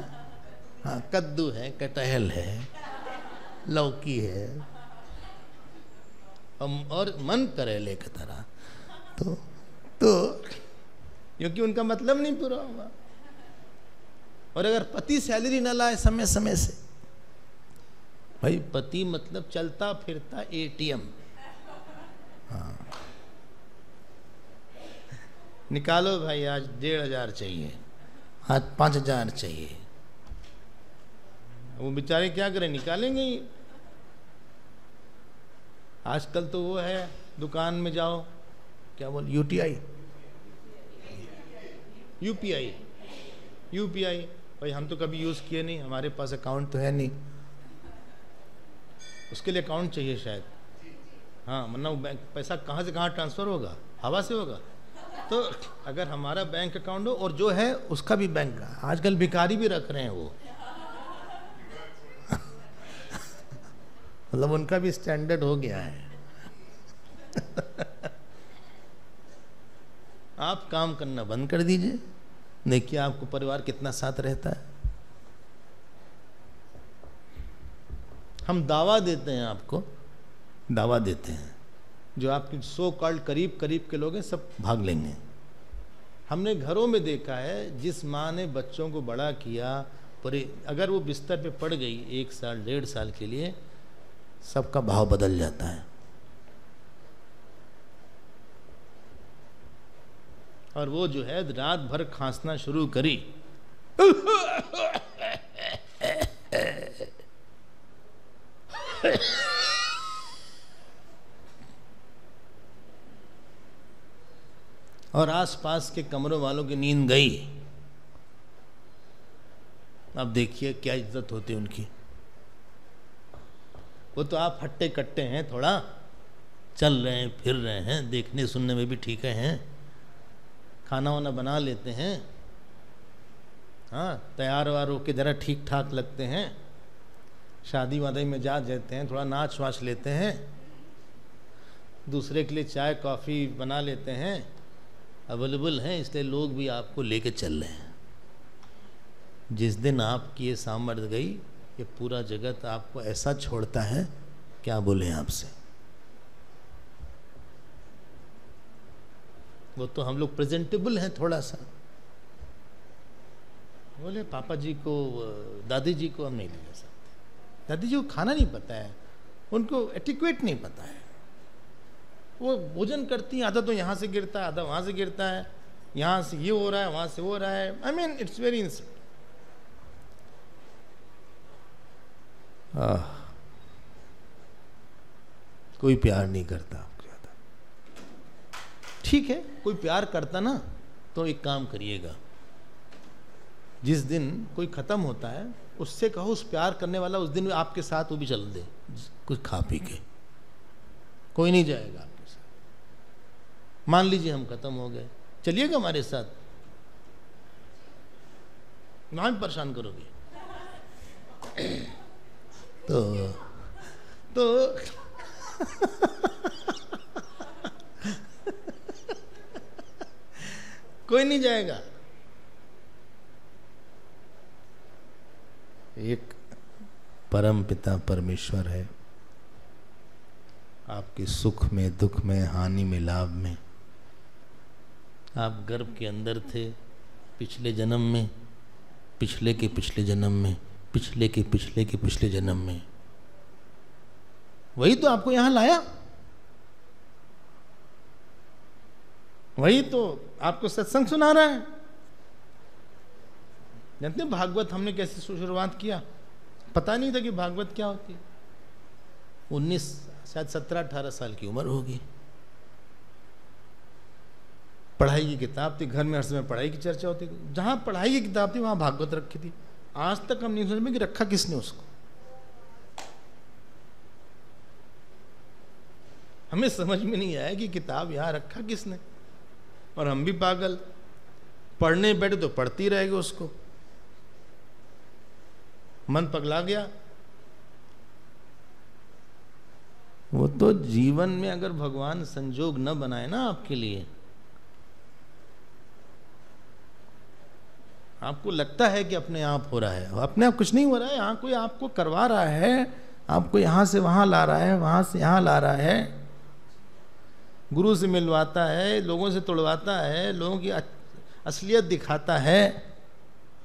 कद्दू है, कटहल है, लौकी है और मन करेले की तरह। तो क्योंकि उनका मतलब नहीं पूरा होगा। और अगर पति सैलरी न लाए समय समय से, भाई पति मतलब चलता फिरता एटीएम। हाँ, निकालो भाई आज 1500 चाहिए, आज 5000 चाहिए। वो बेचारे क्या करें, निकालेंगे ही। आजकल तो वो है, दुकान में जाओ, क्या बोल, यूपीआई। भाई हम तो कभी यूज़ किए नहीं, हमारे पास अकाउंट तो है नहीं। उसके लिए अकाउंट चाहिए शायद। हाँ, वरना बैंक पैसा कहाँ से कहाँ ट्रांसफ़र होगा, हवा से होगा। तो अगर हमारा बैंक अकाउंट हो और जो है उसका भी बैंक का, आजकल भिखारी भी रख रहे हैं वो। मतलब उनका भी स्टैंडर्ड हो गया है। आप काम करना बंद कर दीजिए, देखिए आपको परिवार कितना साथ रहता है। हम दावा देते हैं, आपको दावा देते हैं, जो आपके सो कॉल्ड करीब के लोग हैं सब भाग लेंगे। हमने घरों में देखा है, जिस माँ ने बच्चों को बड़ा किया, पर अगर वो बिस्तर पे पड़ गई 1 साल 1.5 साल के लिए, सबका भाव बदल जाता है। और वो जो है रात भर खांसना शुरू करी, और आसपास के कमरों वालों की नींद गई। अब देखिए क्या इज्जत होती है उनकी। वो तो आप हट्टे कट्टे हैं, थोड़ा चल रहे हैं, फिर रहे हैं, देखने सुनने में भी ठीक हैं, खाना वाना बना लेते हैं, हाँ तैयार वार होके ज़रा ठीक ठाक लगते हैं, शादी वादी में जा जाते हैं, थोड़ा नाच वाच लेते हैं, दूसरे के लिए चाय कॉफ़ी बना लेते हैं, अवेलेबल हैं, इसलिए लोग भी आपको लेके चल रहे हैं। जिस दिन आपकी ये सामर्थ्य गई, ये पूरा जगत आपको ऐसा छोड़ता है, क्या बोले आपसे। वो तो हम लोग प्रेजेंटेबल हैं थोड़ा सा, बोले पापा जी को, दादी जी को हम नहीं ले जा सकते, दादी जी को खाना नहीं पता है, उनको एटिक्वेट नहीं पता है, वो भोजन करती हैं, आधा तो यहाँ से गिरता है, आधा वहाँ से गिरता है, यहाँ से ये हो रहा है, वहाँ से वो हो रहा है, I mean it's very insult. कोई प्यार नहीं करता आपको ज़्यादा। ठीक है, कोई प्यार करता ना तो एक काम करिएगा, जिस दिन कोई ख़त्म होता है उससे कहो उस प्यार करने वाला उस दिन आपके साथ वो भी चल दे, कुछ खा पी के, कोई नहीं जाएगा आपके साथ। मान लीजिए हम ख़त्म हो गए, चलिएगा हमारे साथ, वहाँ भी परेशान करोगे तो कोई नहीं जाएगा। एक परम पिता परमेश्वर है, आपके सुख में, दुख में, हानि में, लाभ में। आप गर्भ के अंदर थे पिछले जन्म में, पिछले के पिछले जन्म में, पिछले के पिछले के पिछले जन्म में, वही तो आपको यहां लाया, वही तो आपको सत्संग सुना रहा है। जानते हैं भागवत हमने कैसे शुरुआत किया? पता नहीं था कि भागवत क्या होती है। 19 शायद 17-18 साल की उम्र होगी, पढ़ाई की किताब थी, घर में हर समय पढ़ाई की चर्चा होती थी, जहां पढ़ाई की किताब थी वहां भागवत रखी थी। आज तक हम नहीं समझ में कि रखा किसने उसको, हमें समझ में नहीं आया कि किताब यहां रखा किसने। और हम भी पागल, पढ़ने बैठे तो पढ़ती रहेगी उसको, मन पगला गया। वो तो जीवन में अगर भगवान संजोग न बनाए ना आपके लिए, आपको लगता है कि अपने आप हो रहा है, अपने आप कुछ नहीं हो रहा है, यहाँ कोई आपको करवा रहा है, आपको यहाँ से वहाँ ला रहा है, वहाँ से यहाँ ला रहा है, गुरु से मिलवाता है, लोगों से तोड़वाता है, लोगों की असलियत दिखाता है,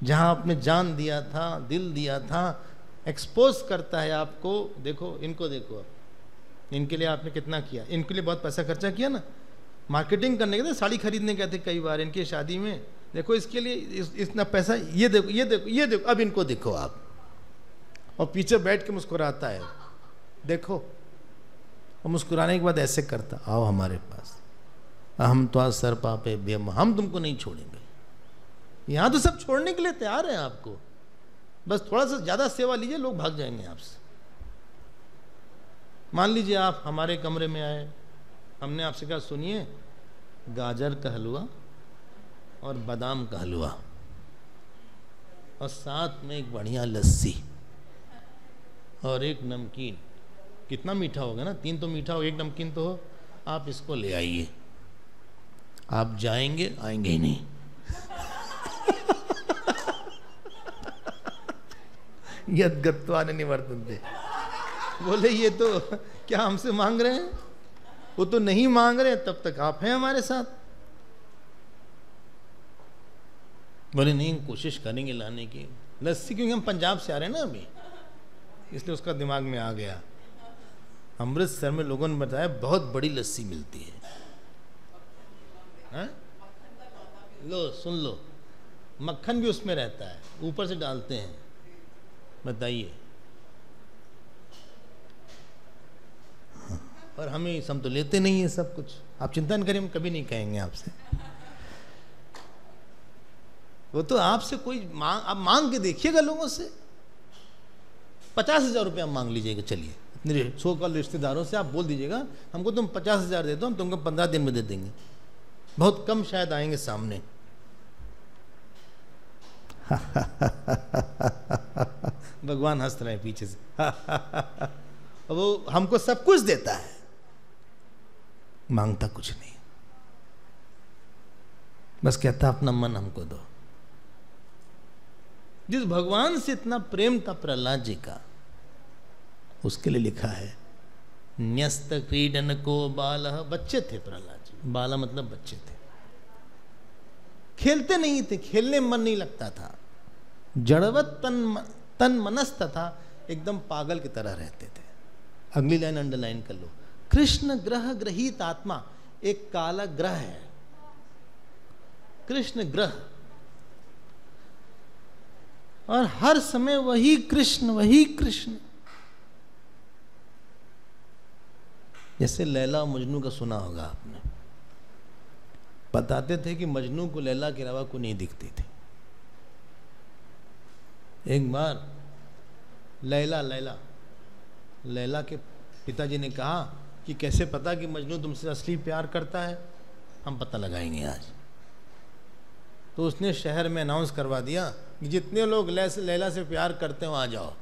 जहाँ आपने जान दिया था, दिल दिया था, एक्सपोज करता है आपको। देखो इनको, देखो आप, इनके लिए आपने कितना किया, इनके लिए बहुत पैसा खर्चा किया ना, मार्केटिंग करने के थे, साड़ी खरीदने गए थे कई बार इनकी शादी में, देखो इसके लिए इतना पैसा, ये देखो ये देखो ये देखो, अब इनको देखो आप, और पीछे बैठ के मुस्कुराता है, देखो, और मुस्कुराने के बाद ऐसे करता, आओ हमारे पास, हम तो आज सर पापे बेम, हम तुमको नहीं छोड़ेंगे। यहाँ तो सब छोड़ने के लिए तैयार हैं आपको, बस थोड़ा सा ज़्यादा सेवा लीजिए, लोग भाग जाएंगे आपसे। मान लीजिए आप हमारे कमरे में आए, हमने आपसे कहा सुनिए, गाजर का हलवा और बादाम का हलवा और साथ में एक बढ़िया लस्सी और एक नमकीन, कितना मीठा होगा ना, 3 तो मीठा हो, 1 नमकीन तो हो, आप इसको ले आइए। आप जाएंगे, आएंगे ही नहीं। यद गत्वा न निवर्तन्ते, बोले ये तो क्या हमसे मांग रहे हैं, वो तो नहीं मांग रहे, तब तक आप हैं हमारे साथ। बोले नहीं, कोशिश करेंगे लाने की लस्सी, क्योंकि हम पंजाब से आ रहे हैं ना अभी, इसलिए उसका दिमाग में आ गया। अमृतसर में लोगों ने बताया बहुत बड़ी लस्सी मिलती है, हाँ? लो सुन लो, मक्खन भी उसमें रहता है, ऊपर से डालते हैं, बताइए। और हम तो लेते नहीं है सब कुछ, आप चिंता नहीं करिए, हम कभी नहीं कहेंगे आपसे। वो तो आपसे कोई आप मांग के देखिएगा लोगों से, 50,000 रुपया मांग लीजिएगा, चलिए मेरे सो कॉल रिश्तेदारों से आप बोल दीजिएगा हमको तुम 50,000 दे दो, हम तुमको 15 दिन में दे देंगे, बहुत कम शायद आएंगे सामने। भगवान हंस रहे हैं पीछे से। वो हमको सब कुछ देता है, मांगता कुछ नहीं, बस कहता अपना मन हमको दो। जिस भगवान से इतना प्रेम था प्रहलाद जी का, उसके लिए लिखा है न्यस्त क्रीडन को बालः। बच्चे थे प्रहलाद जी, बाला मतलब बच्चे थे, खेलते नहीं थे, खेलने में मन नहीं लगता था, जड़वत तन मनस्त था, एकदम पागल की तरह रहते थे। अगली लाइन अंडरलाइन कर लो, कृष्ण ग्रह ग्रहित आत्मा, एक काला ग्रह है, कृष्ण ग्रह, और हर समय वही कृष्ण वही कृष्ण। जैसे लैला और मजनू का सुना होगा आपने, बताते थे कि मजनू को लैला के अलावा कोई नहीं दिखती थी। एक बार लैला के पिताजी ने कहा कि कैसे पता कि मजनू तुमसे असली प्यार करता है, हम पता लगाएंगे आज। तो उसने शहर में अनाउंस करवा दिया कि जितने लोग लैला से प्यार करते हो आ जाओ।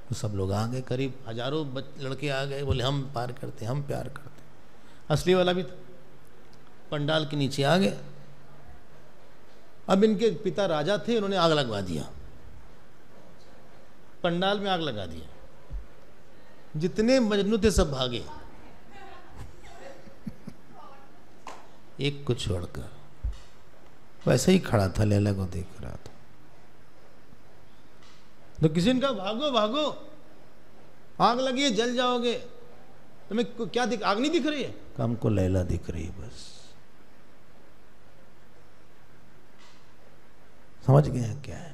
तो सब लोग आ गए, करीब हजारों लड़के आ गए, बोले हम प्यार करते, हम प्यार करते। असली वाला भी था, पंडाल के नीचे आ गए। अब इनके पिता राजा थे, उन्होंने आग लगवा दिया, पंडाल में आग लगा दिया, जितने मजनू थे सब भागे, एक को छोड़कर। वैसे ही खड़ा था, लैला को देख रहा था। तो किसी ने कहा भागो भागो, आग लगी है, जल जाओगे। तुम्हें क्या दिख, आग नहीं दिख रही है? हमको लैला दिख रही है बस। समझ गए हैं क्या है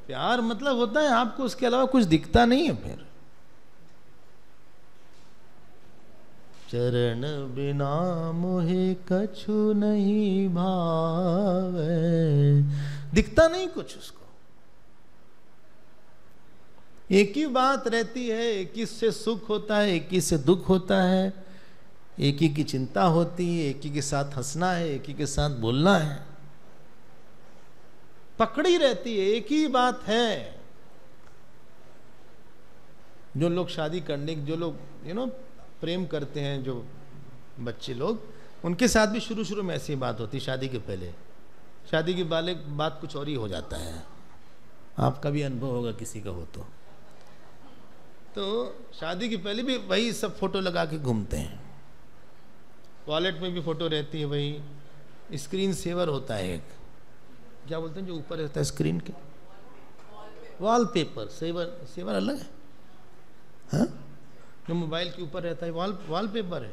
प्यार? मतलब होता है आपको उसके अलावा कुछ दिखता नहीं है। फिर चरण बिना मोहे कछु नहीं भावे, दिखता नहीं कुछ उसको। एक ही बात रहती है, एक ही से सुख होता है, एक ही से दुख होता है, एक ही की चिंता होती है, एक ही के साथ हंसना है, एक ही के साथ बोलना है, पकड़ी रहती है, एक ही बात है। जो लोग शादी करने, जो लोग प्रेम करते हैं, जो बच्चे लोग, उनके साथ भी शुरू शुरू में ऐसी बात होती, शादी के पहले। शादी के बाद कुछ और ही हो जाता है। आपका भी अनुभव होगा किसी का हो तो शादी के पहले भी वही सब फोटो लगा के घूमते हैं, वॉलेट में भी फोटो रहती है, वही स्क्रीन सेवर होता है एक, क्या बोलते हैं जो ऊपर रहता है स्क्रीन के, वॉलपेपर। सेवर अलग है, हाँ? जो मोबाइल के ऊपर रहता है वॉलपेपर है।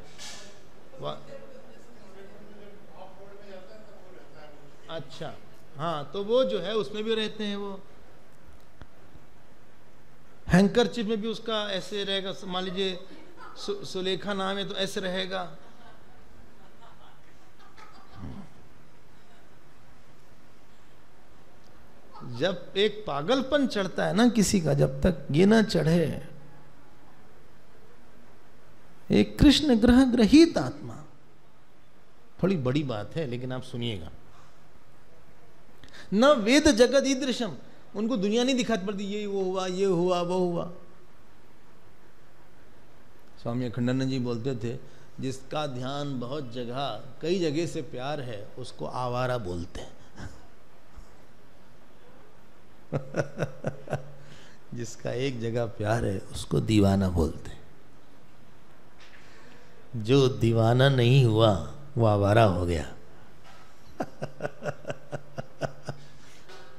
अच्छा, हाँ, तो वो जो है उसमें भी रहते हैं। वो हैंकरचिप में भी उसका ऐसे रहेगा, मान लीजिए सुलेखा नाम है तो ऐसे रहेगा। जब एक पागलपन चढ़ता है ना किसी का, जब तक ये ना चढ़े, एक कृष्ण ग्रह ग्रहित आत्मा, थोड़ी बड़ी बात है लेकिन आप सुनिएगा। न वेद जगत ईदृशम, उनको दुनिया नहीं दिखाती पड़ती, ये वो हुआ, ये हुआ, वो हुआ। स्वामी अखंडानंद जी बोलते थे, जिसका ध्यान बहुत जगह, कई जगह से प्यार है, उसको आवारा बोलते हैं। जिसका एक जगह प्यार है, उसको दीवाना बोलते हैं। जो दीवाना नहीं हुआ वो आवारा हो गया।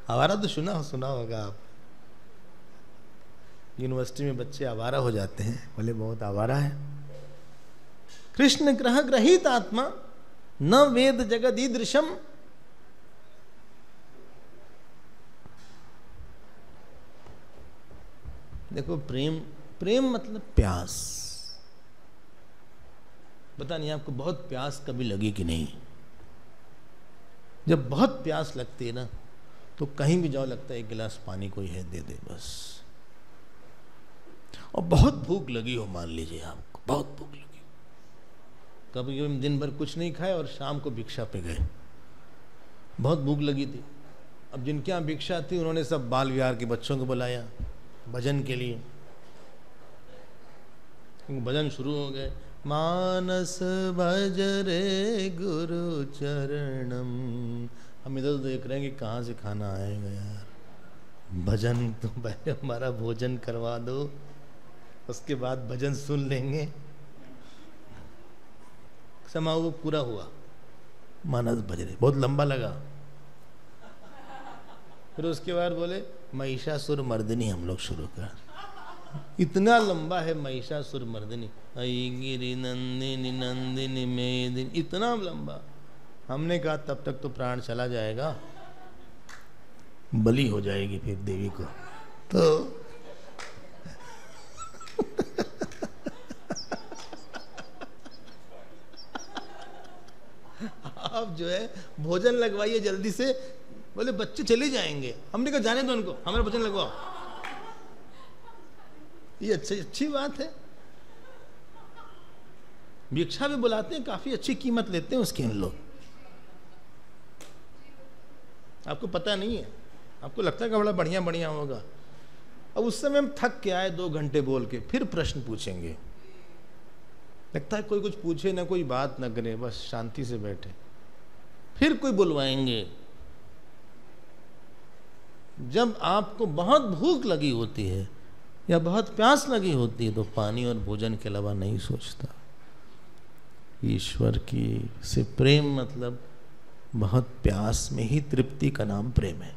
आवारा तो सुना होगा आप। यूनिवर्सिटी में बच्चे आवारा हो जाते हैं, बोले बहुत आवारा है। कृष्ण ग्रह ग्रहित आत्मा, न वेद जगद ईदृशम। देखो, प्रेम मतलब प्यास। पता नहीं आपको बहुत प्यास कभी लगी कि नहीं? जब बहुत प्यास लगती है ना, तो कहीं भी जाओ लगता है एक गिलास पानी कोई है दे दे बस। और बहुत भूख लगी हो, मान लीजिए आपको बहुत भूख लगी, कभी कभी दिन भर कुछ नहीं खाए और शाम को भिक्षा पे गए, बहुत भूख लगी थी। अब जिनके यहाँ भिक्षा थी उन्होंने सब बाल विहार के बच्चों को बुलाया भजन के लिए। भजन शुरू हो गए, मानस भज रे गुरु चरणम। हम इधर देख रहे हैं कि कहाँ से खाना आएगा यार, भजन तो पहले हमारा भोजन करवा दो, उसके बाद भजन सुन लेंगे। समारोह वो पूरा हुआ, मानस भज रे, बहुत लंबा लगा। फिर उसके बाद बोले महिषासुर मर्दिनी हम लोग शुरू कर। इतना लंबा है महिषासुर मर्दिनी, गिरि नंदिनी नंदिनी मेदिनी, इतना लंबा। हमने कहा तब तक तो प्राण चला जाएगा, बलि हो जाएगी फिर देवी को। तो आप जो है भोजन लगवाइए जल्दी से। बोले बच्चे चले जाएंगे, हमने कहा जाने दो उनको, हमारा भोजन लगवाओ। ये अच्छी बात है। भिक्षा भी बुलाते हैं, काफी अच्छी कीमत लेते हैं उसकी इन लोग, आपको पता नहीं है, आपको लगता है कि बड़ा बढ़िया बढ़िया होगा। अब उस समय हम थक के आए 2 घंटे बोल के, फिर प्रश्न पूछेंगे, लगता है कोई कुछ पूछे ना, कोई बात ना करे, बस शांति से बैठे। फिर कोई बुलवाएंगे। जब आपको बहुत भूख लगी होती है या बहुत प्यास लगी होती है तो पानी और भोजन के अलावा नहीं सोचता। ईश्वर की से प्रेम मतलब बहुत प्यास में ही तृप्ति का नाम प्रेम है।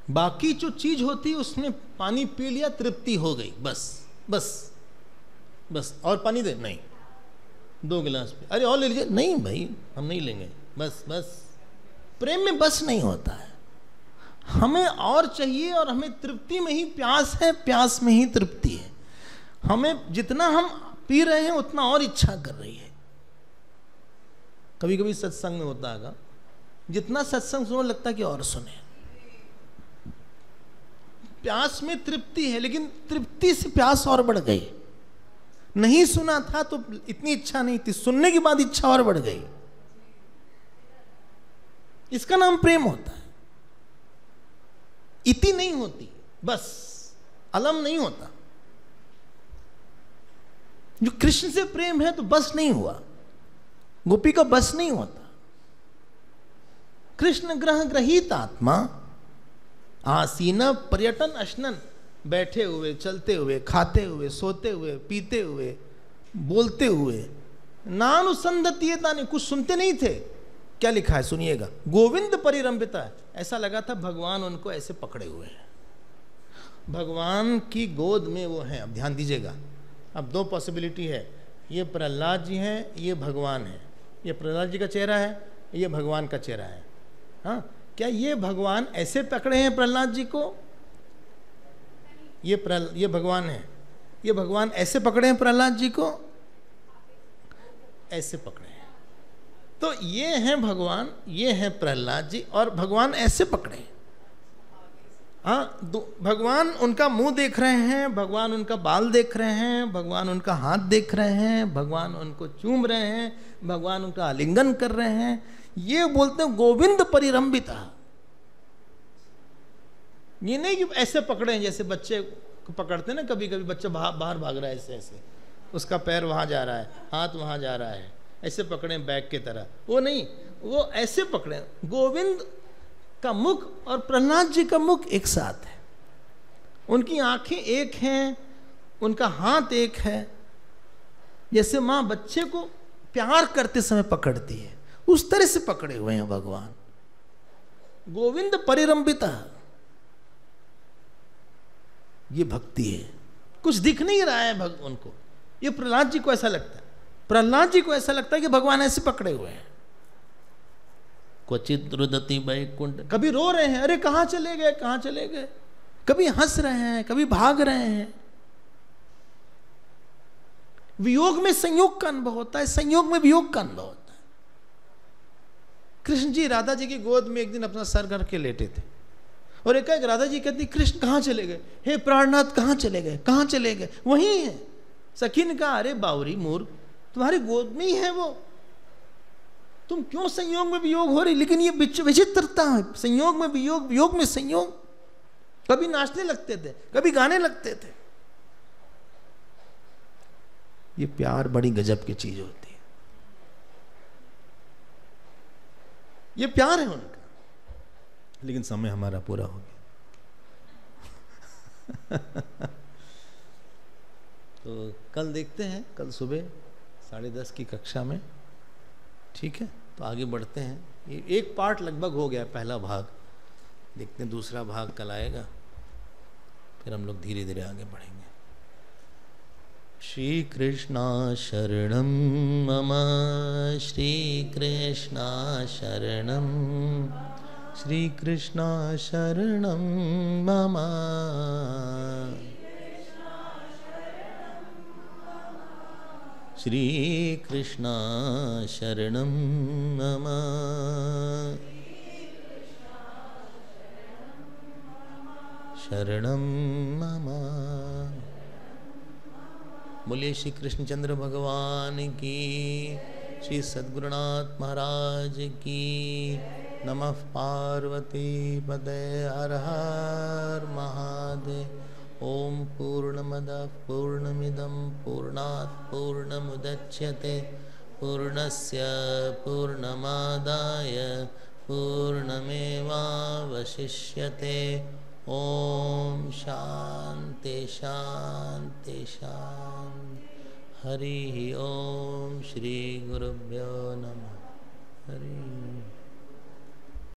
बाकी जो चीज होती है उसमें पानी पी लिया, तृप्ति हो गई, बस बस बस। और पानी दे, नहीं, 2 गिलास पे, अरे और ले लीजिए, नहीं भाई हम नहीं लेंगे, बस बस। प्रेम में बस नहीं होता है, हमें और चाहिए, और हमें तृप्ति में ही प्यास है, प्यास में ही तृप्ति है। हमें जितना हम पी रहे हैं उतना और इच्छा कर रही है। कभी कभी सत्संग में होता है, जितना सत्संग सुनो लगता है कि और सुने। प्यास में तृप्ति है, लेकिन तृप्ति से प्यास और बढ़ गई। नहीं सुना था तो इतनी इच्छा नहीं थी, सुनने के बाद इच्छा और बढ़ गई। इसका नाम प्रेम होता है। इति नहीं होती, बस अलम नहीं होता। जो कृष्ण से प्रेम है तो बस नहीं हुआ, गोपी का बस नहीं होता। कृष्ण ग्रह ग्रहीत आत्मा आसीन पर्यटन अश्नन, बैठे हुए, चलते हुए, खाते हुए, सोते हुए, पीते हुए, बोलते हुए, नानुसंधतीये तानि, कुछ सुनते नहीं थे। क्या लिखा है सुनिएगा, गोविंद परिरंभिता। ऐसा लगा था भगवान उनको ऐसे पकड़े हुए हैं, भगवान की गोद में वो हैं। अब ध्यान दीजिएगा, अब 2 पॉसिबिलिटी है, ये प्रहलाद जी हैं, ये भगवान है। ये प्रहलाद जी का चेहरा है, ये भगवान का चेहरा है। हाँ, क्या ये भगवान ऐसे पकड़े हैं प्रहलाद जी को? ये भगवान है, ये भगवान ऐसे पकड़े हैं प्रहलाद जी को, ऐसे पकड़े हैं। तो ये हैं भगवान, ये हैं प्रहलाद जी, और भगवान ऐसे पकड़े। हाँ, भगवान उनका मुंह देख रहे हैं, भगवान उनका बाल देख रहे हैं, भगवान उनका हाथ देख रहे हैं, भगवान उनको चूम रहे हैं, भगवान उनका आलिंगन कर रहे हैं। ये बोलते हैं गोविंद परिरंभिता। ये नहीं कि ऐसे पकड़े हैं जैसे बच्चे को पकड़ते हैं ना, कभी कभी बच्चा बाहर भाग रहा है, ऐसे ऐसे उसका पैर वहां जा रहा है, हाथ वहां जा रहा है, ऐसे पकड़े बैग की तरह। वो नहीं, वो ऐसे पकड़े। गोविंद का मुख और प्रहलाद जी का मुख एक साथ है, उनकी आंखें एक हैं, उनका हाथ एक है। जैसे माँ बच्चे को प्यार करते समय पकड़ती है, उस तरह से पकड़े हुए हैं भगवान। गोविंद परिरंभिता, ये भक्ति है। कुछ दिख नहीं रहा है उनको। ये प्रहलाद जी को ऐसा लगता है, प्रहलाद जी को ऐसा लगता है कि भगवान ऐसे पकड़े हुए हैं। क्वचित रुदति वैकुंठ, कभी रो रहे हैं, अरे कहां चले गए, कहां चले गए। कभी हंस रहे हैं, कभी भाग रहे हैं। वियोग में संयोग का अनुभव होता है, संयोग में वियोग का अनुभव होता है। कृष्ण जी राधा जी की गोद में एक दिन अपना सर करके लेटे थे, और एक राधा जी कहती कृष्ण कहाँ चले गए, हे प्राणनाथ कहाँ चले गए, कहाँ चले गए, वहीं है। सखी ने कहा अरे बावरी मूर्ख, तुम्हारी गोद में ही है वो, तुम क्यों संयोग में वियोग हो रही। लेकिन ये विचित्रता है, संयोग में वियोग, वियोग में संयोग। कभी नाचने लगते थे, कभी गाने लगते थे। ये प्यार बड़ी गजब की चीज होती है, ये प्यार है उनका। लेकिन समय हमारा पूरा हो गया। तो कल देखते हैं, कल सुबह 10:30 की कक्षा में, ठीक है। तो आगे बढ़ते हैं, ये एक पार्ट लगभग हो गया, पहला भाग। देखते हैं दूसरा भाग कल आएगा, फिर हम लोग धीरे धीरे आगे बढ़ेंगे। श्री कृष्णा शरणम मम, श्री कृष्णा शरणम, श्री कृष्णा शरणम मम, श्री कृष्णा शरणम मम, शरणम मम। बोलिए श्री कृष्णचंद्र भगवान की, श्री सद्गुरुनाथ महाराज की। नमः पार्वती पते, हर हर महादेव। ओम पूर्णमदः पूर्णमिदं पूर्णात् पूर्णमुदच्यते, पूर्णस्य पूर्णमादाय पूर्णमेवावशिष्यते। ओम शांति शांति शांति। हरि ओम। श्री गुरुभ्यो नमः। हरि